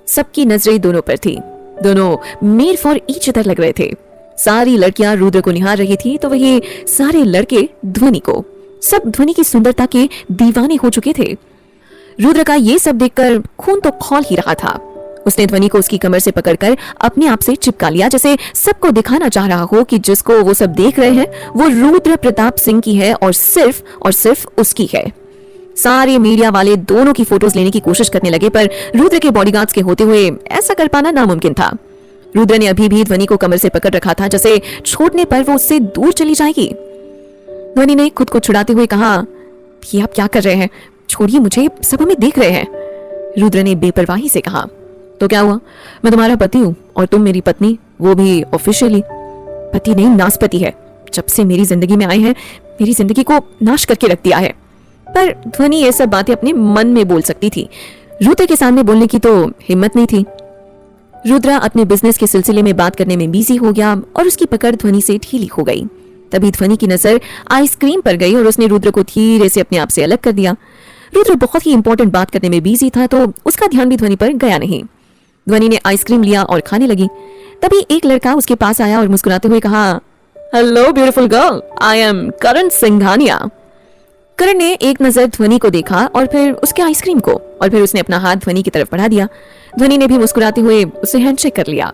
सबकी नजरें दोनों पर थी। दोनों मेड फॉर ईच अदर लग रहे थे। सारी लड़कियां रुद्र को निहार रही थी तो वही सारे लड़के ध्वनि को। सब ध्वनि की सुंदरता के दीवाने हो चुके थे। रुद्र का ये सब देखकर खून तो खौल ही रहा था। उसने ध्वनि को उसकी कमर से पकड़कर अपने आप से चिपका लिया, जैसे सबको दिखाना चाह रहा हो कि जिसको वो सब देख रहे हैं वो रुद्र प्रताप सिंह की है और सिर्फ उसकी है। सारे मीडिया वाले दोनों की फोटोज लेने की कोशिश करने लगे, पर रुद्र के बॉडीगार्ड्स के होते हुए ऐसा कर पाना नामुमकिन था। रुद्र ने अभी भी ध्वनि को कमर से पकड़ रखा था, जैसे छोड़ने पर वो उससे दूर चली जाएगी। ध्वनि ने खुद को छुड़ाते हुए कहा, ये आप क्या कर रहे हैं? छोड़िए मुझे, सब हमें देख रहे हैं। रुद्र ने बेपरवाही से कहा, तो क्या हुआ? मैं तुम्हारा पति हूँ और तुम मेरी पत्नी, वो भी ऑफिशियली। पति नहीं, नासपति है। जब से मेरी जिंदगी में आए हैं, मेरी जिंदगी को नाश करके रख दिया है। पर ध्वनि ये सब बातें अपने मन में बोल सकती थी, रुद्र के सामने बोलने की तो हिम्मत नहीं थी। रुद्र अपने बिजनेस के सिलसिले में बात करने में बिजी हो गया और उसकी पकड़ ध्वनि से ढीली हो गई। तभी ध्वनि की नजर आइसक्रीम पर गई और उसने रुद्र को धीरे से अपने आप से अलग कर दिया। रुद्र बहुत ही इंपॉर्टेंट बात करने में बिजी था, तो उसका ध्यान भी ध्वनि पर गया नहीं। ध्वनि ने आइसक्रीम लिया और खाने लगी। तभी एक लड़का उसके पास आया और मुस्कुराते हुए कहा, hello beautiful girl, I am Karan Singhania. Karan ने एक नजर ध्वनि को देखा और फिर उसके आइसक्रीम को, और फिर उसने अपना हाथ ध्वनि की तरफ बढ़ा दिया। ध्वनि ने भी मुस्कुराते हुए उसे हैंडशेक कर लिया।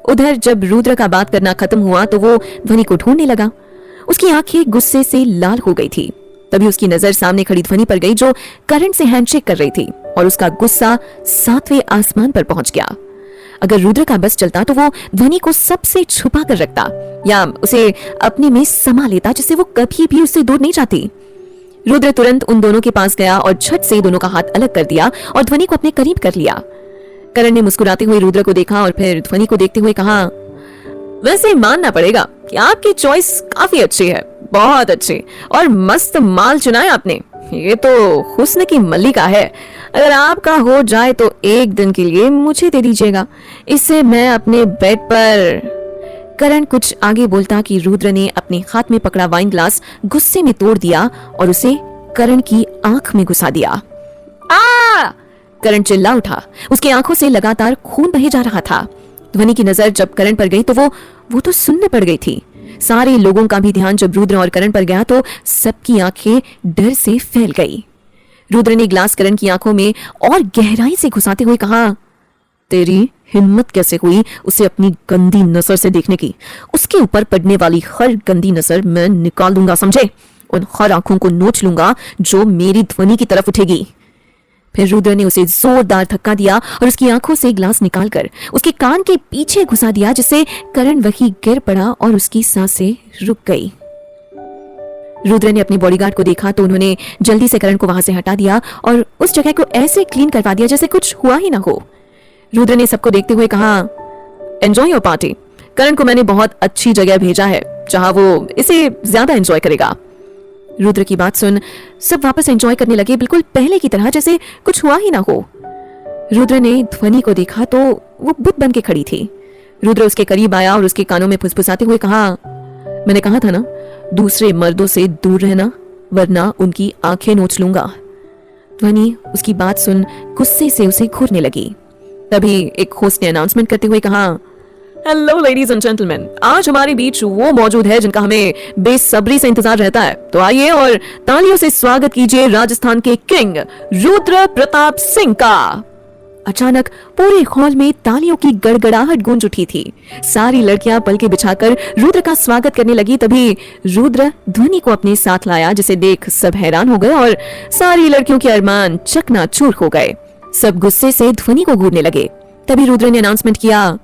उधर जब रुद्र का बात करना खत्म हुआ तो वो ध्वनि को ढूंढने लगा। उसकी आंखें गुस्से से लाल हो गई थी। तभी उसकी नजर सामने खड़ी ध्वनि पर गई जो करण से हैंडशेक कर रही थी, और उसका गुस्सा 7वें आसमान पर पहुंच गया। अगर रुद्र का बस चलता तो वो ध्वनि को सबसे छुपा कर रखता या उसे अपने में समा लेता, जिससे वो कभी भी उससे दूर नहीं जाती। रुद्र तुरंत उन दोनों के पास गया और झट से दोनों का हाथ अलग कर दिया और ध्वनि को अपने करीब कर लिया। करण ने मुस्कुराते हुए रुद्र को देखा और फिर ध्वनि को देखते हुए कहा, वैसे मानना पड़ेगा कि आपकी चॉइस काफी अच्छी है, बहुत अच्छी, और मस्त माल चुना है आपने। ये तो हुस्न की मल्लिका है। अगर आपका हो जाए तो एक दिन के लिए मुझे दे दीजिएगा, इससे मैं अपने बेड पर। करण कुछ आगे बोलता कि रुद्र ने अपने हाथ में पकड़ा वाइन ग्लास गुस्से में तोड़ दिया और उसे करण की आंख में घुसा दिया। आ! करण चिल्ला उठा। उसकी आंखों से लगातार खून बहे जा रहा था। ध्वनि की नजर जब करण पर गई तो वो तो सुन्न पड़ गई थी। सारे लोगों का भी ध्यान जब रुद्र और करण पर गया तो सबकी आंखें डर से फैल गई। रुद्र ने ग्लास करण की आंखों में और गहराई से घुसाते हुए कहा, तेरी हिम्मत कैसे हुई उसे अपनी गंदी नजर से देखने की? उसके ऊपर पड़ने वाली हर गंदी नजर मैं निकाल दूंगा, समझे? उन हर आंखों को नोच लूंगा जो मेरी ध्वनि की तरफ उठेगी। फिर रुद्र ने उसे जोरदार धक्का दिया और उसकी आंखों से ग्लास निकालकर उसके कान के पीछे घुसा दिया, जिससे करण वहीं गिर पड़ा और उसकी सांसें रुक गई। रुद्र ने अपने बॉडीगार्ड को देखा तो उन्होंने जल्दी से करण को वहां से हटा दिया और उस जगह को ऐसे क्लीन करवा दिया जैसे कुछ हुआ ही ना हो। रुद्र ने सबको देखते हुए कहा, एंजॉय योर पार्टी। करण को मैंने बहुत अच्छी जगह भेजा है जहां वो इसे ज्यादा एंजॉय करेगा। रुद्र की बात सुन सब वापस एंजॉय करने लगे, बिल्कुल पहले की तरह, जैसे कुछ हुआ ही ना हो। रुद्र ने ध्वनि को देखा तो वो बुत बन के खड़ी थी। रुद्र उसके करीब आया और उसके कानों में फुसफुसाते हुए कहा, मैंने कहा था ना, दूसरे मर्दों से दूर रहना वरना उनकी आंखें नोच लूंगा। ध्वनि उसकी बात सुन गुस्से से उसे घूरने लगी। तभी एक होस्ट ने अनाउंसमेंट करते हुए कहा, हेलो लेडीज एंड जेंटलमैन, आज हमारे बीच वो मौजूद है जिनका हमें बेसब्री से इंतजार रहता है। तो आइए और तालियों से स्वागत कीजिए राजस्थान के किंग रुद्र प्रताप सिंह का। अचानक पूरे हॉल में तालियों की गड़गड़ाहट गूंज उठी थी। सारी लड़कियां पलके बिछाकर रुद्र का स्वागत करने लगी। तभी रुद्र ध्वनि को अपने साथ लाया, जिसे देख सब हैरान हो गए और सारी लड़कियों के अरमान चकनाचूर हो गए। सब गुस्से से ध्वनि को घूरने लगे। तभी रुद्र ने अनाउंसमेंट किया,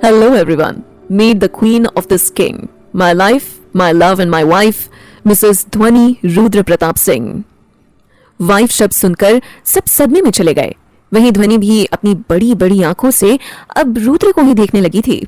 hello everyone, meet the queen of this king, my life, my love and my wife, Mrs Dhwani Rudra Pratap Singh. Wife शब्द सुनकर सब सदमे में चले गए। वहीं ध्वनि भी अपनी बड़ी बड़ी आंखों से अब रुद्र को ही देखने लगी थी।